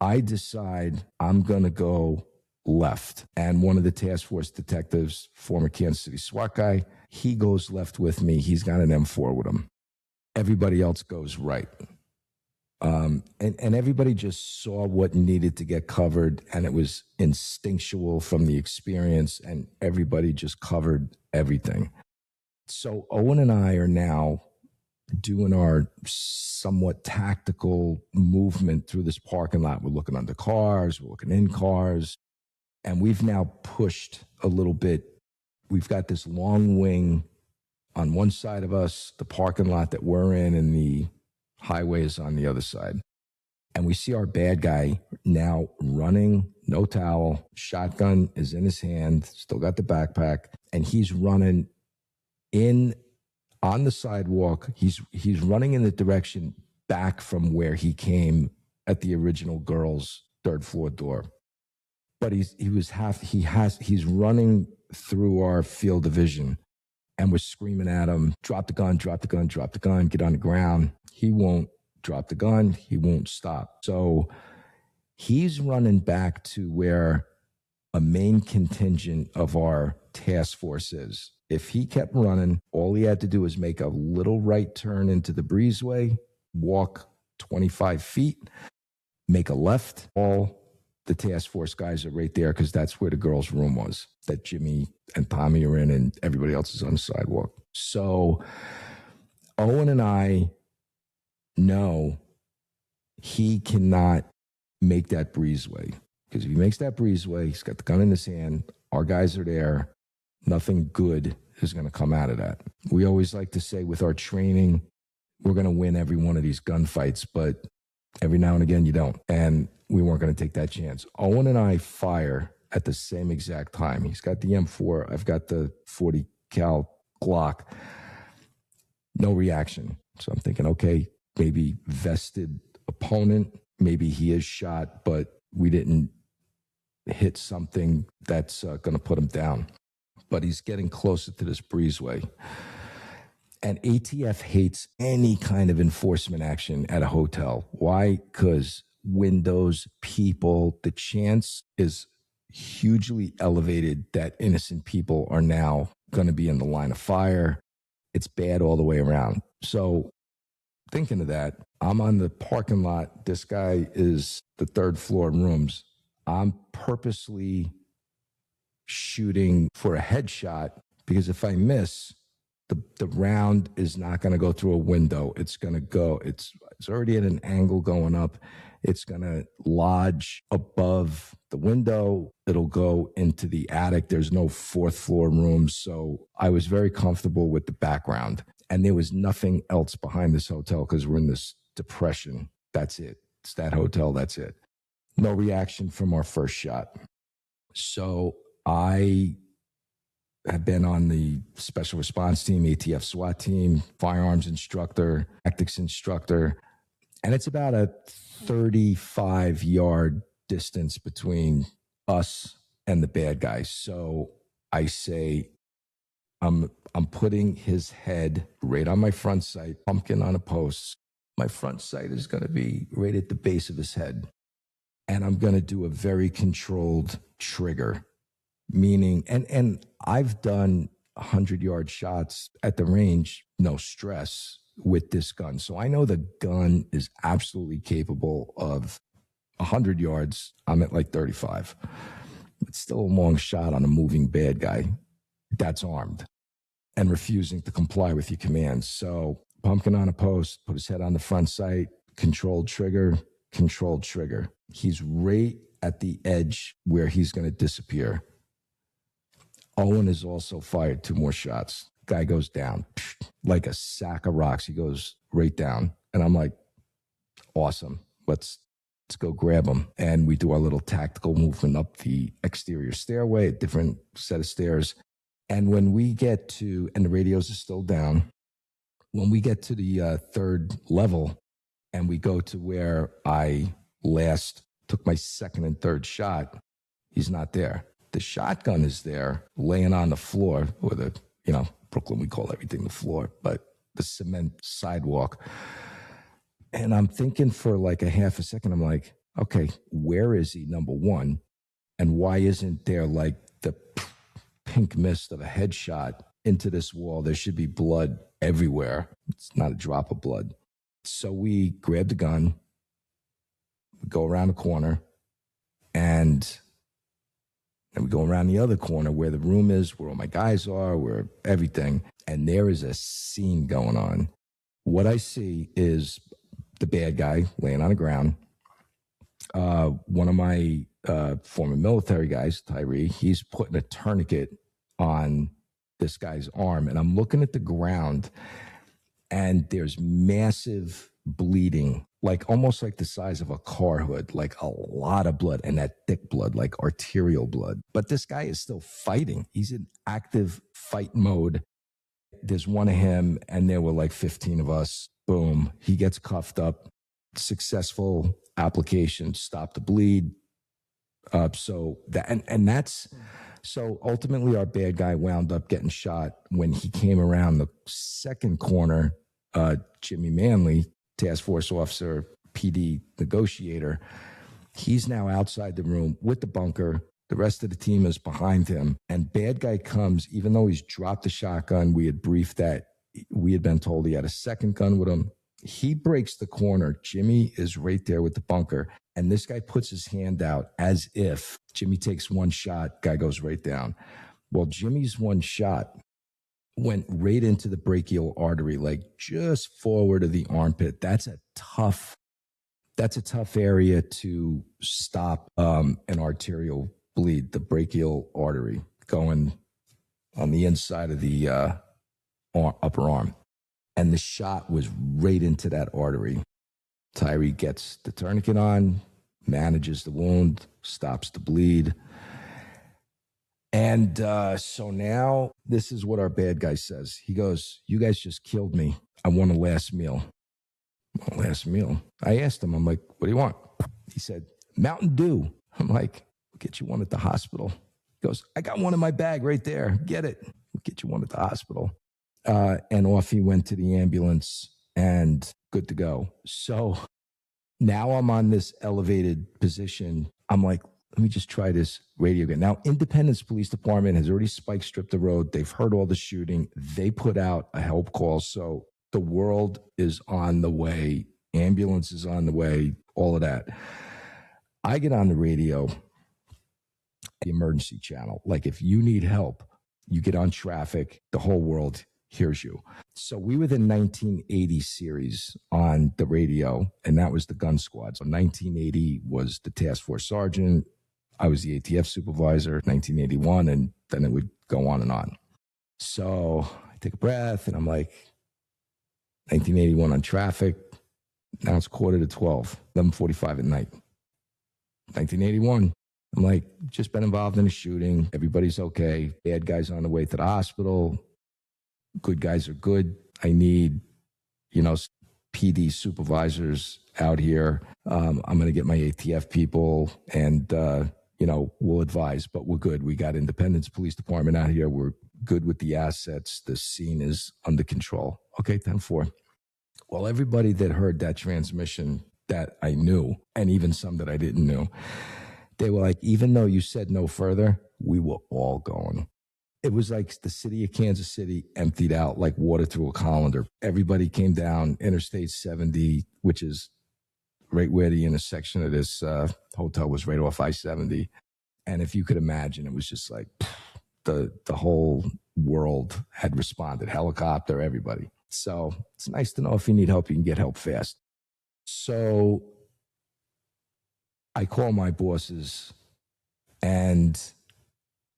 I decide I'm going to go left. And one of the task force detectives, former Kansas City SWAT guy, he goes left with me. He's got an M4 with him. Everybody else goes right. And everybody just saw what needed to get covered, and it was instinctual from the experience, and everybody just covered everything. So Owen and I are now doing our somewhat tactical movement through this parking lot. We're looking under cars, we're looking in cars, and we've now pushed a little bit. We've got this long wing on one side of us, the parking lot that we're in, and the highway is on the other side. And we see our bad guy now running, no towel, shotgun is in his hand, still got the backpack, and he's running in on the sidewalk. He's running in the direction back from where he came at the original girl's third floor door. But he's running through our field of vision, and we're screaming at him, drop the gun, drop the gun, drop the gun, get on the ground. He won't drop the gun. He won't stop. So he's running back to where a main contingent of our task force is. If he kept running, all he had to do was make a little right turn into the breezeway, walk 25 feet, make a left. All the task force guys are right there because that's where the girls' room was that Jimmy and Tommy are in, and everybody else is on the sidewalk. So Owen and I know he cannot make that breezeway, because if he makes that breezeway, he's got the gun in his hand, our guys are there, nothing good is going to come out of that. We always like to say with our training, we're going to win every one of these gunfights, but every now and again you don't. And we weren't going to take that chance. Owen and I fire at the same exact time. He's got the M4. I've got the 40 cal Glock. No reaction. So I'm thinking, okay, maybe vested opponent. Maybe he is shot, but we didn't hit something that's going to put him down. But he's getting closer to this breezeway. And ATF hates any kind of enforcement action at a hotel. Why? Because windows, people, the chance is hugely elevated that innocent people are now going to be in the line of fire. It's bad all the way around. So thinking of that, I'm on the parking lot. This guy is the third floor rooms. I'm purposely shooting for a headshot because if I miss, the round is not going to go through a window. It's going to go, it's already at an angle going up. It's going to lodge above the window. It'll go into the attic. There's no fourth floor rooms. So I was very comfortable with the background. And there was nothing else behind this hotel because we're in this depression. That's it. It's that hotel. That's it. No reaction from our first shot. So I have been on the special response team, ATF SWAT team, firearms instructor, tactics instructor. And it's about a 35-yard distance between us and the bad guys. So I say, I'm putting his head right on my front sight, pumpkin on a post. My front sight is going to be right at the base of his head. And I'm going to do a very controlled trigger, meaning, and I've done 100-yard shots at the range, no stress with this gun. So I know the gun is absolutely capable of 100 yards. I'm at like 35. It's still a long shot on a moving bad guy that's armed and refusing to comply with your commands. So pumpkin on a post, put his head on the front sight, controlled trigger, controlled trigger. He's right at the edge where he's going to disappear. Owen has also fired 2 more shots. Guy goes down like a sack of rocks. He goes right down. And I'm like, awesome. Let's go grab him. And we do our little tactical movement up the exterior stairway, a different set of stairs. And when we get to, and the radios are still down, when we get to the third level and we go to where I last took my second and third shot, he's not there. The shotgun is there laying on the floor, or the, Brooklyn, we call everything the floor, but the cement sidewalk. And I'm thinking for like a half a second, I'm like, okay, where is he, number one? And why isn't there like the pink mist of a headshot into this wall? There should be blood everywhere. It's not a drop of blood. So we grab the gun We go around the corner, and then we go around the other corner where the room is, where all my guys are, where everything. And there is a scene going on. What I see is the bad guy laying on the ground. One of my former military guys, Tyree, he's putting a tourniquet on this guy's arm. And I'm looking at the ground, and there's massive bleeding, like almost like the size of a car hood, like a lot of blood, and that thick blood, like arterial blood. But this guy is still fighting. He's in active fight mode. There's one of him, and there were like 15 of us. Boom. He gets cuffed up. Successful application, stop the bleed. So ultimately our bad guy wound up getting shot when he came around the second corner. Jimmy Manley, task force officer, PD negotiator, he's now outside the room with the bunker. The rest of the team is behind him, and bad guy comes, even though he's dropped the shotgun. We had briefed that we had been told he had a second gun with him. He breaks the corner. Jimmy is right there with the bunker. And this guy puts his hand out as if Jimmy takes one shot, guy goes right down. Well, Jimmy's one shot went right into the brachial artery, like just forward of the armpit. That's a tough area to stop an arterial bleed, the brachial artery going on the inside of the upper arm. And the shot was right into that artery. Tyree gets the tourniquet on, manages the wound, stops the bleed. And so now this is what our bad guy says. He goes, "You guys just killed me. I want a last meal." Last meal? I asked him, I'm like, "What do you want?" He said, "Mountain Dew." I'm like, "We'll get you one at the hospital." He goes, "I got one in my bag right there. Get it. We'll get you one at the hospital." And off he went to the ambulance, and good to go. So now I'm on this elevated position. I'm like, let me just try this radio again. Now, Independence Police Department has already spike stripped the road. They've heard all the shooting. They put out a help call. So the world is on the way. Ambulance is on the way, all of that. I get on the radio, the emergency channel. Like if you need help, you get on traffic, the whole world hears you. So we were the 1980 series on the radio, and that was the gun squad. So 1980 was the task force sergeant. I was the ATF supervisor, 1981, and then it would go on and on. So I take a breath, and I'm like, 1981 on traffic. Now it's 11:45, 11:45 at night. 1981. I'm like, just been involved in a shooting. Everybody's okay. Bad guys on the way to the hospital. Good guys are good. I need, PD supervisors out here. I'm going to get my ATF people and, we'll advise, but we're good. We got Independence Police Department out here. We're good with the assets. The scene is under control. Okay, 10-4. Well, everybody that heard that transmission that I knew, and even some that I didn't know, they were like, even though you said no further, we were all going. It was like the city of Kansas City emptied out like water through a colander. Everybody came down Interstate 70, which is right where the intersection of this hotel was, right off I-70. And if you could imagine, it was just like the whole world had responded, helicopter, everybody. So it's nice to know if you need help, you can get help fast. So I call my bosses, and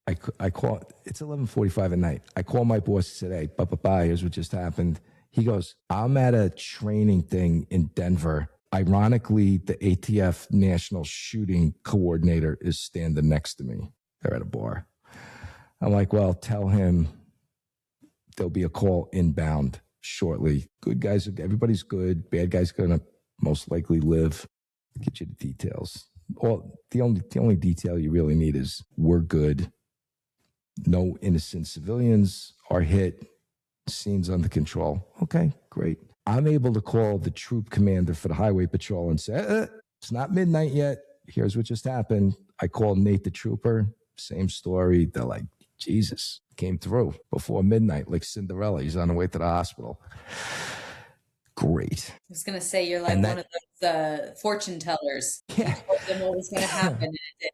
I call, it's 11:45 at night. I call my boss and said, "Hey, here's what just happened." He goes, "I'm at a training thing in Denver. Ironically, the ATF National Shooting Coordinator is standing next to me. They're at a bar." I'm like, "Well, tell him there'll be a call inbound shortly. Good guys, everybody's good. Bad guy's going to most likely live." I'll get you the details. Well, the only detail you really need is we're good. No innocent civilians are hit. Scene's under control. Okay, great. I'm able to call the troop commander for the highway patrol and say, "It's not midnight yet. Here's what just happened." I called Nate the trooper. Same story. They're like, "Jesus, came through before midnight like Cinderella. He's on the way to the hospital." Great. I was going to say, you're like one of those the fortune tellers. You Yeah. told them what was going to happen, and it did.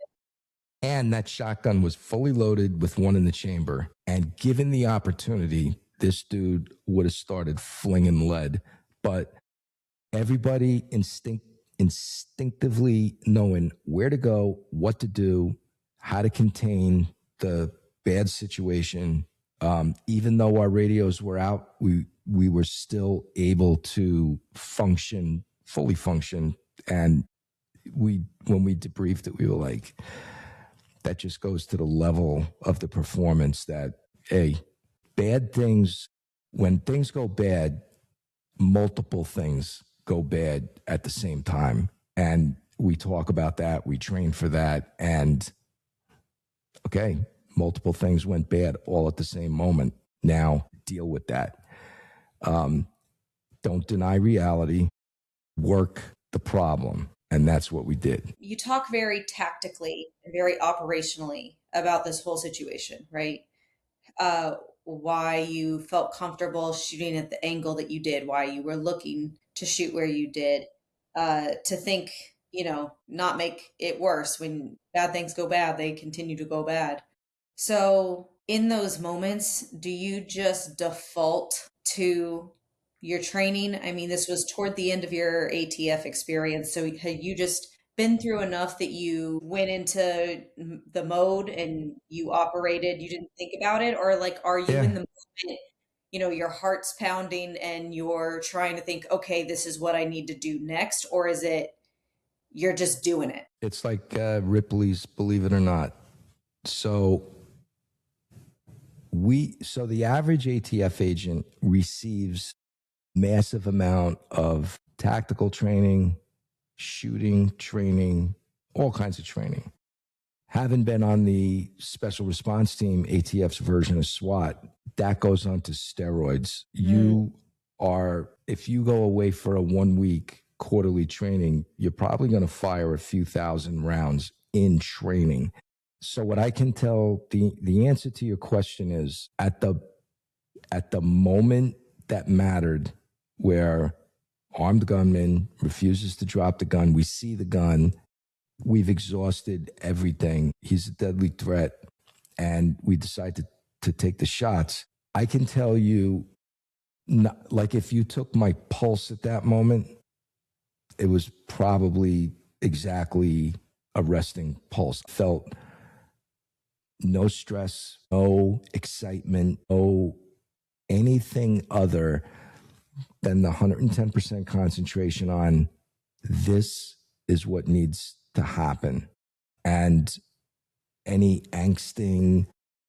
And that shotgun was fully loaded with one in the chamber. And given the opportunity, this dude would have started flinging lead. But everybody instinctively knowing where to go, what to do, how to contain the bad situation. Even though our radios were out, we were still able to fully function. And when we debriefed it, we were like, that just goes to the level of the performance that, hey, bad things, when things go bad, multiple things go bad at the same time. And we talk about that, we train for that. And okay, multiple things went bad all at the same moment. Now deal with that. Don't deny reality, work the problem. And that's what we did. You talk very tactically and very operationally about this whole situation, right? Why you felt comfortable shooting at the angle that you did, why you were looking to shoot where you did, to think, not make it worse. When bad things go bad, they continue to go bad. So in those moments, do you just default to your training? I mean, this was toward the end of your ATF experience. So had you just been through enough that you went into the mode and you operated, you didn't think about it? Or like, are you in the moment, your heart's pounding and you're trying to think, okay, this is what I need to do next? Or is it you're just doing it? It's like Ripley's Believe It or Not. So the average ATF agent receives massive amount of tactical training, shooting training, all kinds of training. Having been on the special response team, ATF's version of SWAT, that goes on to steroids. You are, if you go away for a 1 week quarterly training, you're probably going to fire a few thousand rounds in training. So what I can tell, the answer to your question is at the moment that mattered, where armed gunman refuses to drop the gun, we see the gun, we've exhausted everything, he's a deadly threat, and we decide to take the shots. I can tell you, like if you took my pulse at that moment, it was probably exactly a resting pulse. Felt no stress, no excitement, no anything other than the 110% concentration on this is what needs to happen. And any angsting,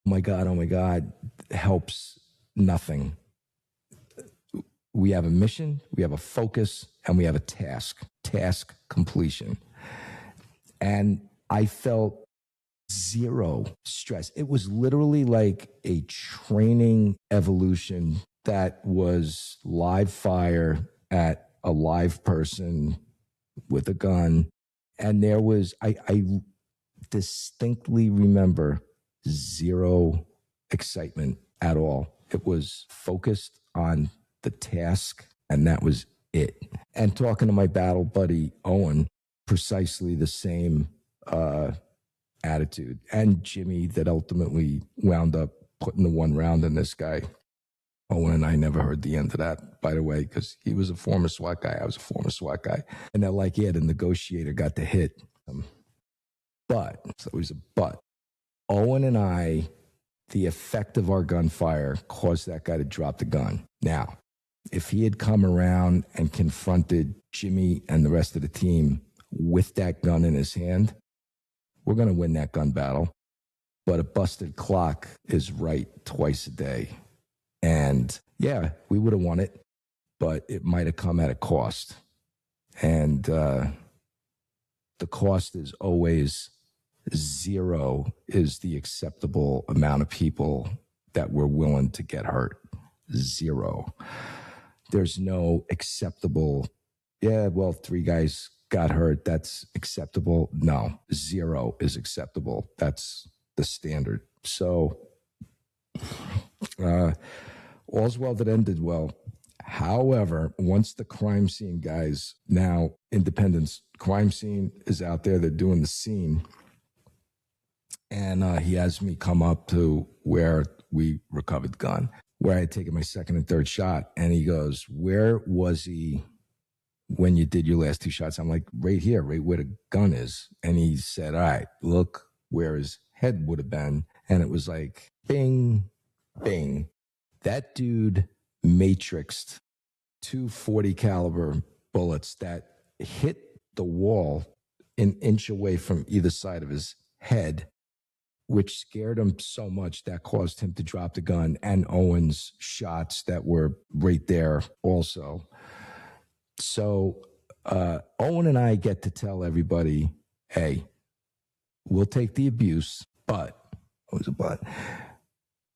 oh my God, helps nothing. We have a mission, we have a focus, and we have a task completion. And I felt zero stress. It was literally like a training evolution that was live fire at a live person with a gun. And there was, I distinctly remember zero excitement at all. It was focused on the task, and that was it. And talking to my battle buddy, Owen, precisely the same attitude. And Jimmy, that ultimately wound up putting the one round in this guy. Owen and I never heard the end of that, by the way, because he was a former SWAT guy. I was a former SWAT guy. And they're like, yeah, the negotiator got the hit. But, so it was a but. Owen and I, the effect of our gunfire caused that guy to drop the gun. Now, if he had come around and confronted Jimmy and the rest of the team with that gun in his hand, we're going to win that gun battle. But a busted clock is right twice a day. And yeah, we would have won it, but it might have come at a cost. And the cost is always zero is the acceptable amount of people that we're willing to get hurt. Zero. There's no acceptable, yeah, well, 3 guys got hurt, that's acceptable. No, 0 is acceptable. That's the standard. So all's well that ended well. However, once the crime scene guys, now Independence crime scene is out there, they're doing the scene. And he has me come up to where we recovered the gun, where I had taken my second and third shot. And he goes, where was he when you did your last two shots? I'm like, right here, right where the gun is. And he said, all right, look where his head would have been. And it was like, bing, bing. That dude matrixed two 40 caliber bullets that hit the wall an inch away from either side of his head, which scared him so much that caused him to drop the gun, and Owen's shots that were right there also. So Owen and I get to tell everybody, hey, we'll take the abuse, but, what was a but?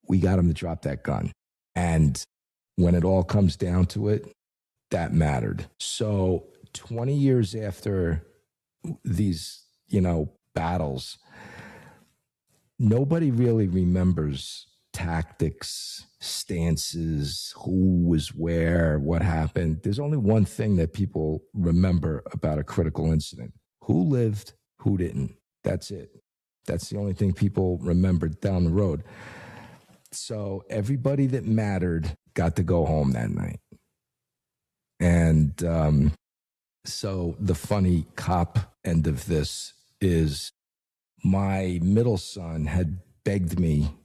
We got him to drop that gun. And when it all comes down to it, that mattered. So 20 years after these, battles, nobody really remembers tactics, stances, who was where, what happened. There's only one thing that people remember about a critical incident: who lived, who didn't. That's it. That's the only thing people remember down the road. So everybody that mattered got to go home that night. And so the funny cop end of this is my middle son had begged me.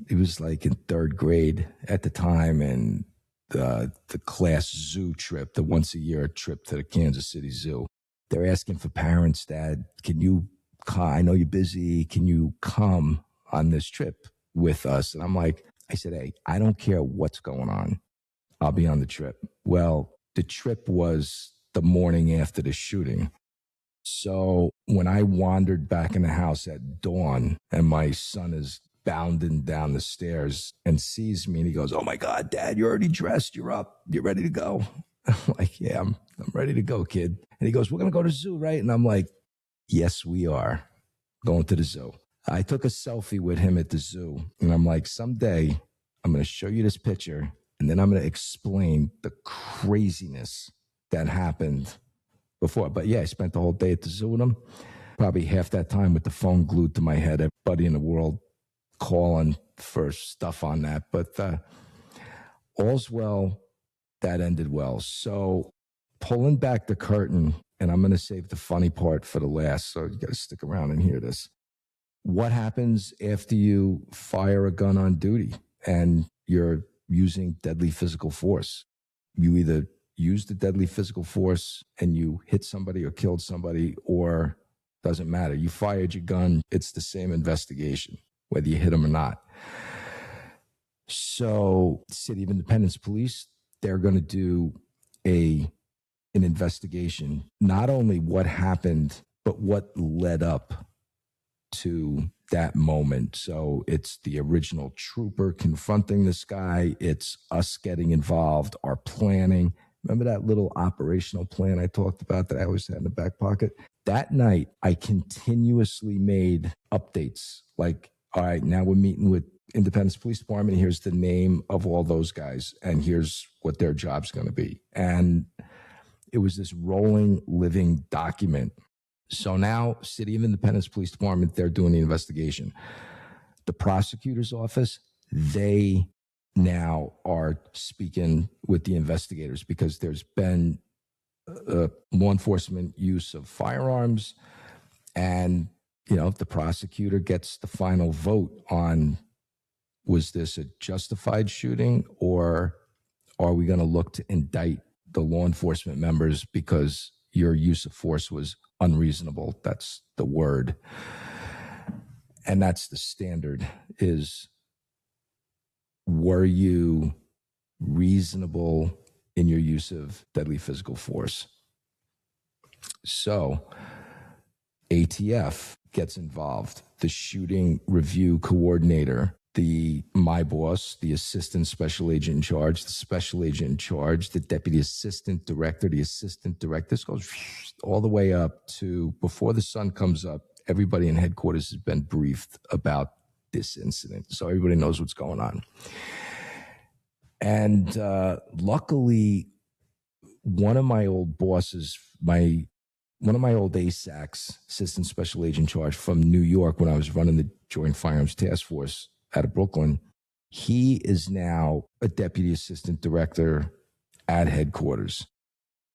He was like in third grade at the time, and the class zoo trip, the once a year trip to the Kansas City Zoo. They're asking for parents, Dad, can you come? I know you're busy. Can you come on this trip with us? And I'm like, I said, hey, I don't care what's going on. I'll be on the trip. Well, the trip was the morning after the shooting. So when I wandered back in the house at dawn and my son is bounding down the stairs and sees me and he goes, oh my God, Dad, you're already dressed. You're up. You're ready to go. I'm like, yeah, I'm ready to go, kid. And he goes, we're going to go to the zoo, right? And I'm like, yes, we are going to the zoo. I took a selfie with him at the zoo and I'm like, someday I'm going to show you this picture and then I'm going to explain the craziness that happened before. But yeah, I spent the whole day at the zoo with him. Probably half that time with the phone glued to my head. Everybody in the world calling for stuff on that. But all's well, that ended well. So pulling back the curtain, and I'm going to save the funny part for the last, so you got to stick around and hear this. What happens after you fire a gun on duty and you're using deadly physical force? You either use the deadly physical force and you hit somebody or killed somebody, or doesn't matter. You fired your gun. It's the same investigation, whether you hit them or not. So City of Independence Police, they're going to do an investigation, not only what happened, but what led up to that moment. So it's the original trooper confronting this guy. It's us getting involved, our planning. Remember that little operational plan I talked about that I always had in the back pocket? That night, I continuously made updates. Like, all right, now we're meeting with Independence Police Department. Here's the name of all those guys, and here's what their job's going to be. And it was this rolling, living document. So now, City of Independence Police Department, they're doing the investigation. The prosecutor's office, they now are speaking with the investigators because there's been law enforcement use of firearms. And, if the prosecutor gets the final vote on, was this a justified shooting, or are we going to look to indict the law enforcement members because your use of force was unreasonable? That's the word. And that's the standard is, were you reasonable in your use of deadly physical force? So ATF gets involved, the shooting review coordinator, my boss, the assistant special agent in charge, the special agent in charge, the deputy assistant director, the assistant director. This goes all the way up to before the sun comes up. Everybody in headquarters has been briefed about this incident, so everybody knows what's going on. And luckily, one of my old bosses, one of my old ASACs, Assistant Special Agent Charge from New York, when I was running the Joint Firearms Task Force out of Brooklyn, he is now a Deputy Assistant Director at headquarters.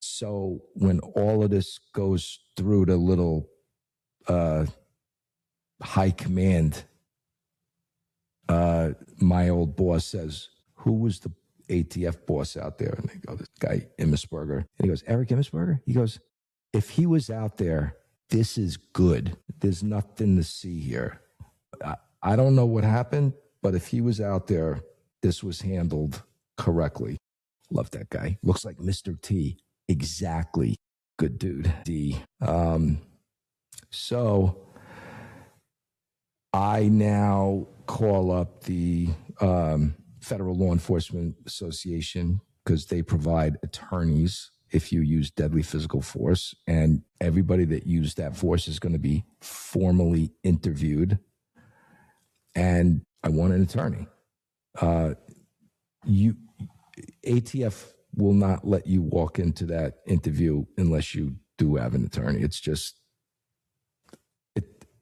So when all of this goes through the little high command, my old boss says, who was the ATF boss out there? And they go, this guy, Immesberger. And he goes, Eric Immesberger? He goes, if he was out there, this is good. There's nothing to see here. I don't know what happened, but if he was out there, this was handled correctly. Love that guy. Looks like Mr. T. Exactly. Good dude. D. So I now call up the Federal Law Enforcement Association because they provide attorneys if you use deadly physical force, and everybody that used that force is going to be formally interviewed. And I want an attorney. ATF will not let you walk into that interview unless you do have an attorney. It's just,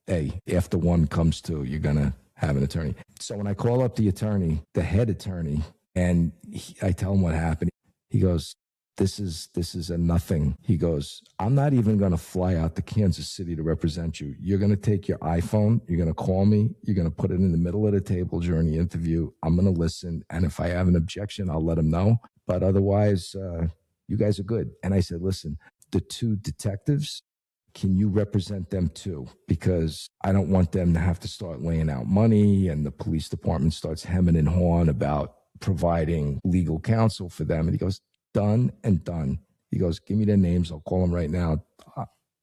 after one comes two, you're going to have an attorney. So when I call up the attorney, the head attorney, and I tell him what happened, he goes, this is a nothing. He goes, I'm not even going to fly out to Kansas City to represent you. You're going to take your iPhone, you're going to call me, you're going to put it in the middle of the table during the interview. I'm going to listen. And if I have an objection, I'll let him know. But otherwise, you guys are good. And I said, listen, the two detectives, can you represent them too? Because I don't want them to have to start laying out money and the police department starts hemming and hawing about providing legal counsel for them. And he goes, done and done. He goes, give me their names. I'll call them right now.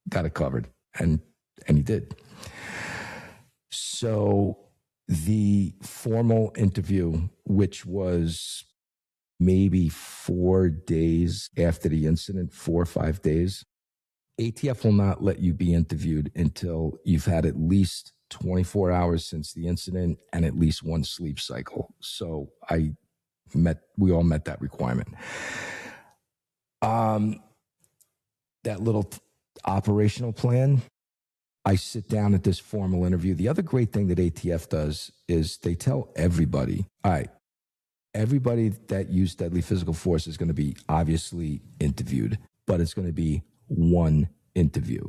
Got it covered. And he did. So the formal interview, which was maybe 4 days after the incident, 4 or 5 days, ATF will not let you be interviewed until you've had at least 24 hours since the incident and at least one sleep cycle. So we all met that requirement. That little operational plan, I sit down at this formal interview. The other great thing that ATF does is they tell everybody, all right, everybody that used deadly physical force is going to be obviously interviewed, but it's going to be one interview.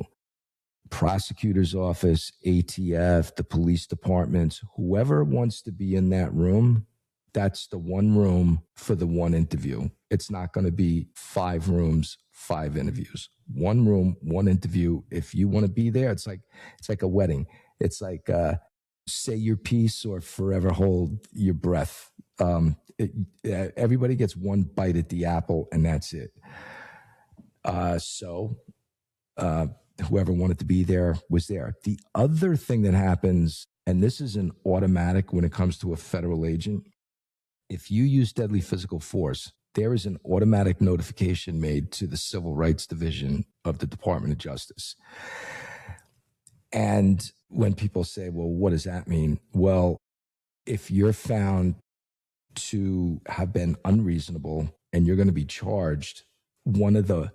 Prosecutor's office, ATF, the police departments, whoever wants to be in that room, that's the one room for the one interview. It's not going to be 5 rooms, 5 interviews. One room, one interview. If you want to be there, it's like a wedding. It's like say your piece or forever hold your breath. Everybody gets one bite at the apple, and that's it. So whoever wanted to be there was there. The other thing that happens, and this is an automatic when it comes to a federal agent, if you use deadly physical force, there is an automatic notification made to the Civil Rights Division of the Department of Justice. And when people say, well, what does that mean? Well, if you're found to have been unreasonable and you're going to be charged, one of the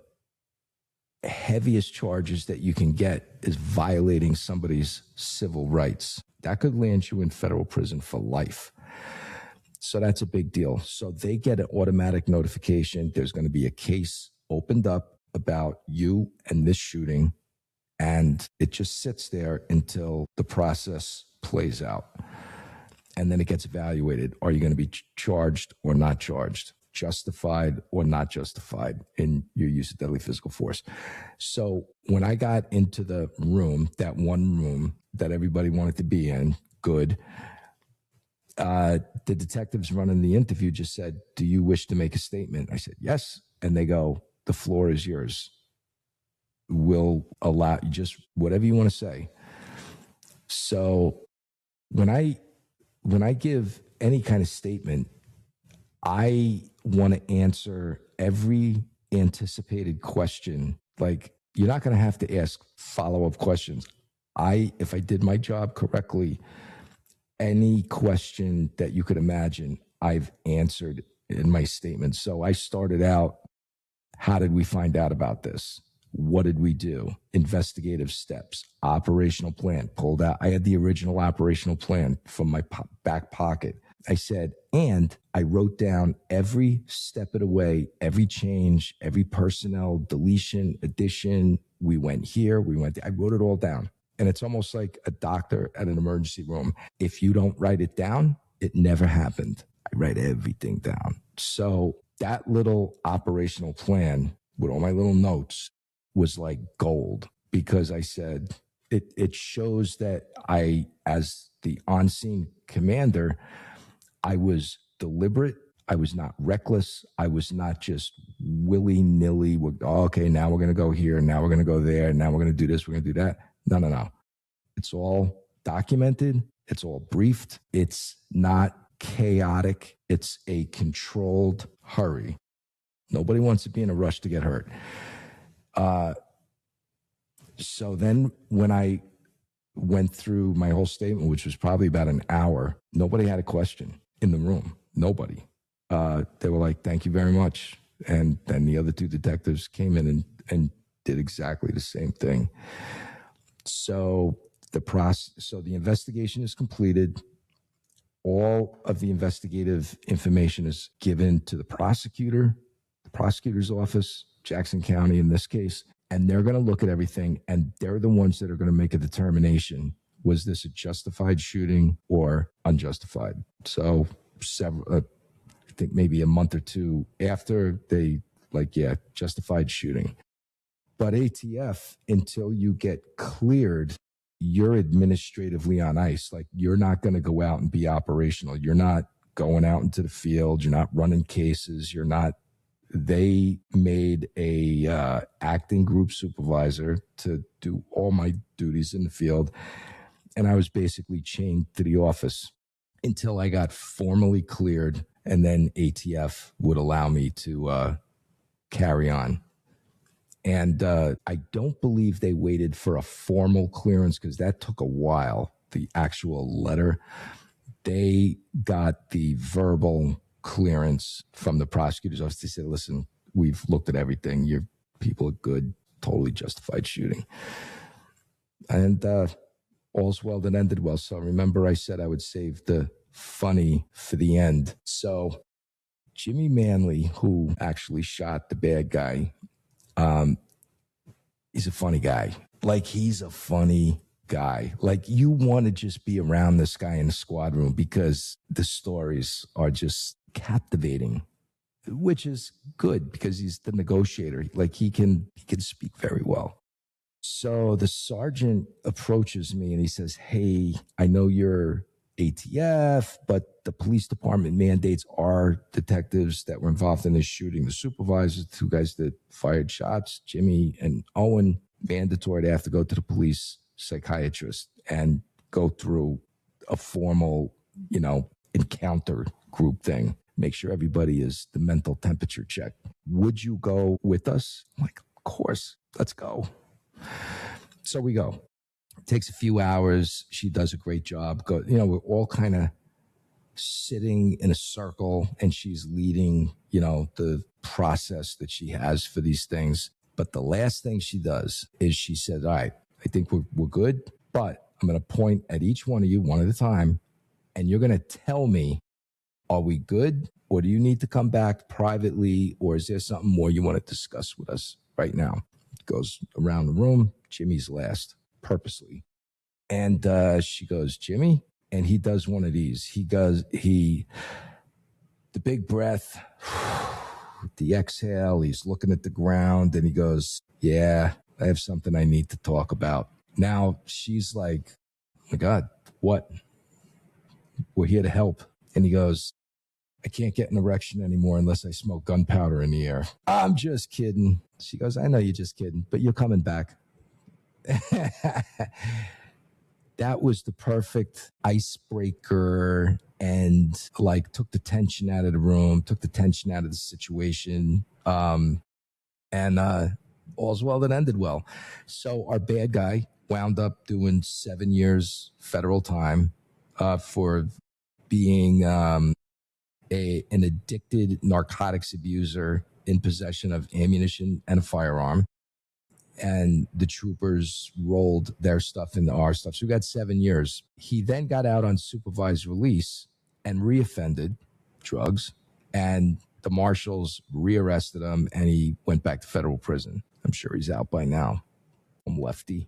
heaviest charges that you can get is violating somebody's civil rights. That could land you in federal prison for life. So that's a big deal. So they get an automatic notification. There's going to be a case opened up about you and this shooting, and it just sits there until the process plays out. And then it gets evaluated. Are you going to be charged or not charged? Justified or not justified in your use of deadly physical force? So when I got into the room, that one room that everybody wanted to be in, good, the detectives running the interview just said, do you wish to make a statement? I said, yes. And they go, the floor is yours. We'll allow you just whatever you want to say. So when I give any kind of statement, I want to answer every anticipated question. Like, you're not going to have to ask follow-up questions. If I did my job correctly, any question that you could imagine, I've answered in my statement. So I started out, how did we find out about this? What did we do? Investigative steps, operational plan, pulled out. I had the original operational plan from my back pocket. I said, and I wrote down every step of the way, every change, every personnel, deletion, addition. We went here, we went there. I wrote it all down. And it's almost like a doctor at an emergency room. If you don't write it down, it never happened. I write everything down. So that little operational plan with all my little notes was like gold, because I said it shows that I, as the on-scene commander, I was deliberate. I was not reckless. I was not just willy-nilly. Okay, now we're going to go here. Now we're going to go there. Now we're going to do this. We're going to do that. No. It's all documented. It's all briefed. It's not chaotic. It's a controlled hurry. Nobody wants to be in a rush to get hurt. So then when I went through my whole statement, which was probably about an hour, nobody had a question in the room. Nobody. They were like, thank you very much. And then the other two detectives came in and did exactly the same thing. So the investigation is completed. All of the investigative information is given to the prosecutor, the prosecutor's office, Jackson County in this case, and they're going to look at everything, and they're the ones that are going to make a determination. Was this a justified shooting or unjustified? So I think maybe a month or two after, they justified shooting. But ATF, until you get cleared, you're administratively on ice. Like, you're not going to go out and be operational. You're not going out into the field. You're not running cases. They made a acting group supervisor to do all my duties in the field. And I was basically chained to the office until I got formally cleared. And then ATF would allow me to carry on. And I don't believe they waited for a formal clearance, because that took a while, the actual letter. They got the verbal clearance from the prosecutor's office. They said, listen, we've looked at everything. Your people are good, totally justified shooting. And all's well that ended well. So remember, I said I would save the funny for the end. So Jimmy Manley, who actually shot the bad guy, he's a funny guy. Like, he's a funny guy. Like, you want to just be around this guy in the squad room, because the stories are just captivating, which is good because he's the negotiator. Like, he can speak very well. So the sergeant approaches me and he says, hey, I know you're ATF, but the police department mandates our detectives that were involved in this shooting, the supervisors, the two guys that fired shots, Jimmy and Owen, mandatory to have to go to the police psychiatrist and go through a formal, encounter group thing. Make sure everybody is the mental temperature check. Would you go with us? I'm like, of course, let's go. So we go. It takes a few hours. She does a great job. We're all kind of sitting in a circle, and she's leading, the process that she has for these things. But the last thing she does is she says, all right, I think we're good, but I'm going to point at each one of you one at a time, and you're going to tell me, are we good, or do you need to come back privately, or is there something more you want to discuss with us right now? Goes around the room. Jimmy's last, purposely. And she goes, Jimmy? And he does one of these. The big breath, the exhale, he's looking at the ground, and he goes, yeah, I have something I need to talk about. Now she's like, oh my God, what? We're here to help. And he goes, I can't get an erection anymore unless I smoke gunpowder in the air. I'm just kidding. She goes, I know you're just kidding, but you're coming back. That was the perfect icebreaker, and took the tension out of the room, took the tension out of the situation. And all's well that ended well. So our bad guy wound up doing 7 years federal time for being an addicted narcotics abuser in possession of ammunition and a firearm. And the troopers rolled their stuff into our stuff. So we got 7 years. He then got out on supervised release and reoffended drugs. And the marshals rearrested him and he went back to federal prison. I'm sure he's out by now. I'm lefty.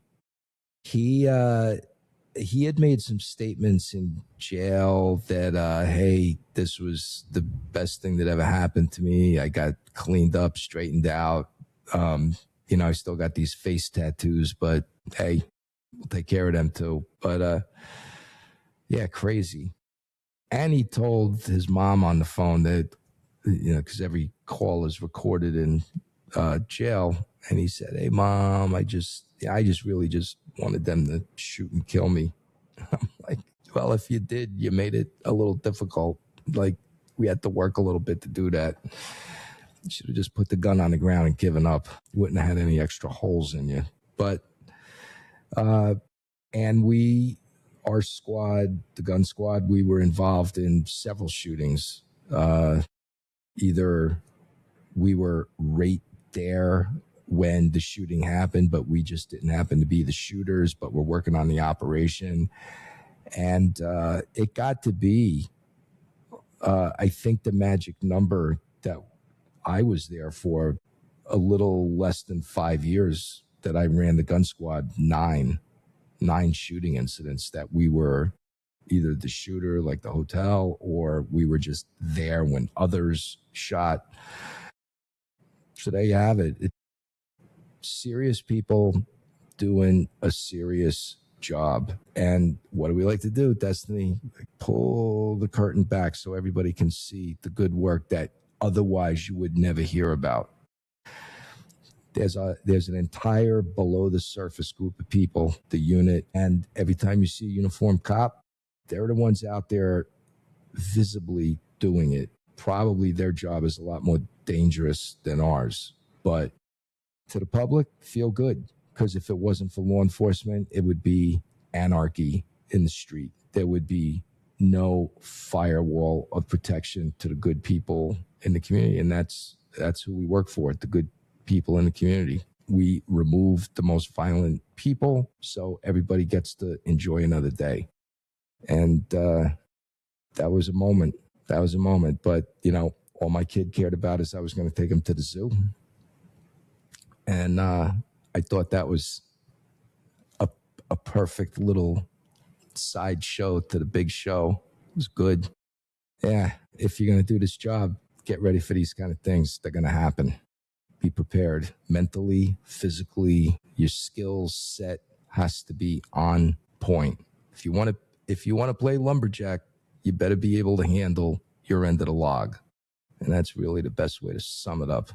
He had made some statements in jail that, hey, this was the best thing that ever happened to me. I got cleaned up, straightened out. I still got these face tattoos, but hey, we'll take care of them too. But yeah, crazy. And he told his mom on the phone that, because every call is recorded in jail. And he said, hey, Mom, I just really just wanted them to shoot and kill me. I'm like, well, if you did, you made it a little difficult. Like, we had to work a little bit to do that. You should have just put the gun on the ground and given up. You wouldn't have had any extra holes in you. But, and our squad, the gun squad, we were involved in several shootings. Either we were right there when the shooting happened, but we just didn't happen to be the shooters, but we're working on the operation. And it got to be, I think, the magic number that I was there for a little less than 5 years that I ran the gun squad, nine shooting incidents that we were either the shooter, like the hotel, or we were just there when others shot. So there you have it. It's serious people doing a serious job. And what do we like to do, Destiny? Pull the curtain back so everybody can see the good work that otherwise you would never hear about. There's an entire below the surface group of people, the unit, and every time you see a uniformed cop, they're the ones out there visibly doing it. Probably their job is a lot more dangerous than ours, but to the public, feel good, because if it wasn't for law enforcement, it would be anarchy in the street. There would be no firewall of protection to the good people in the community, and that's who we work for, the good people in the community. We remove the most violent people so everybody gets to enjoy another day. And that was a moment. But, all my kid cared about is I was going to take him to the zoo. And I thought that was a perfect little side show to the big show. It was good. Yeah, if you're going to do this job, get ready for these kind of things. They're going to happen. Be prepared mentally, physically. Your skill set has to be on point. If you want to play lumberjack, you better be able to handle your end of the log. And that's really the best way to sum it up.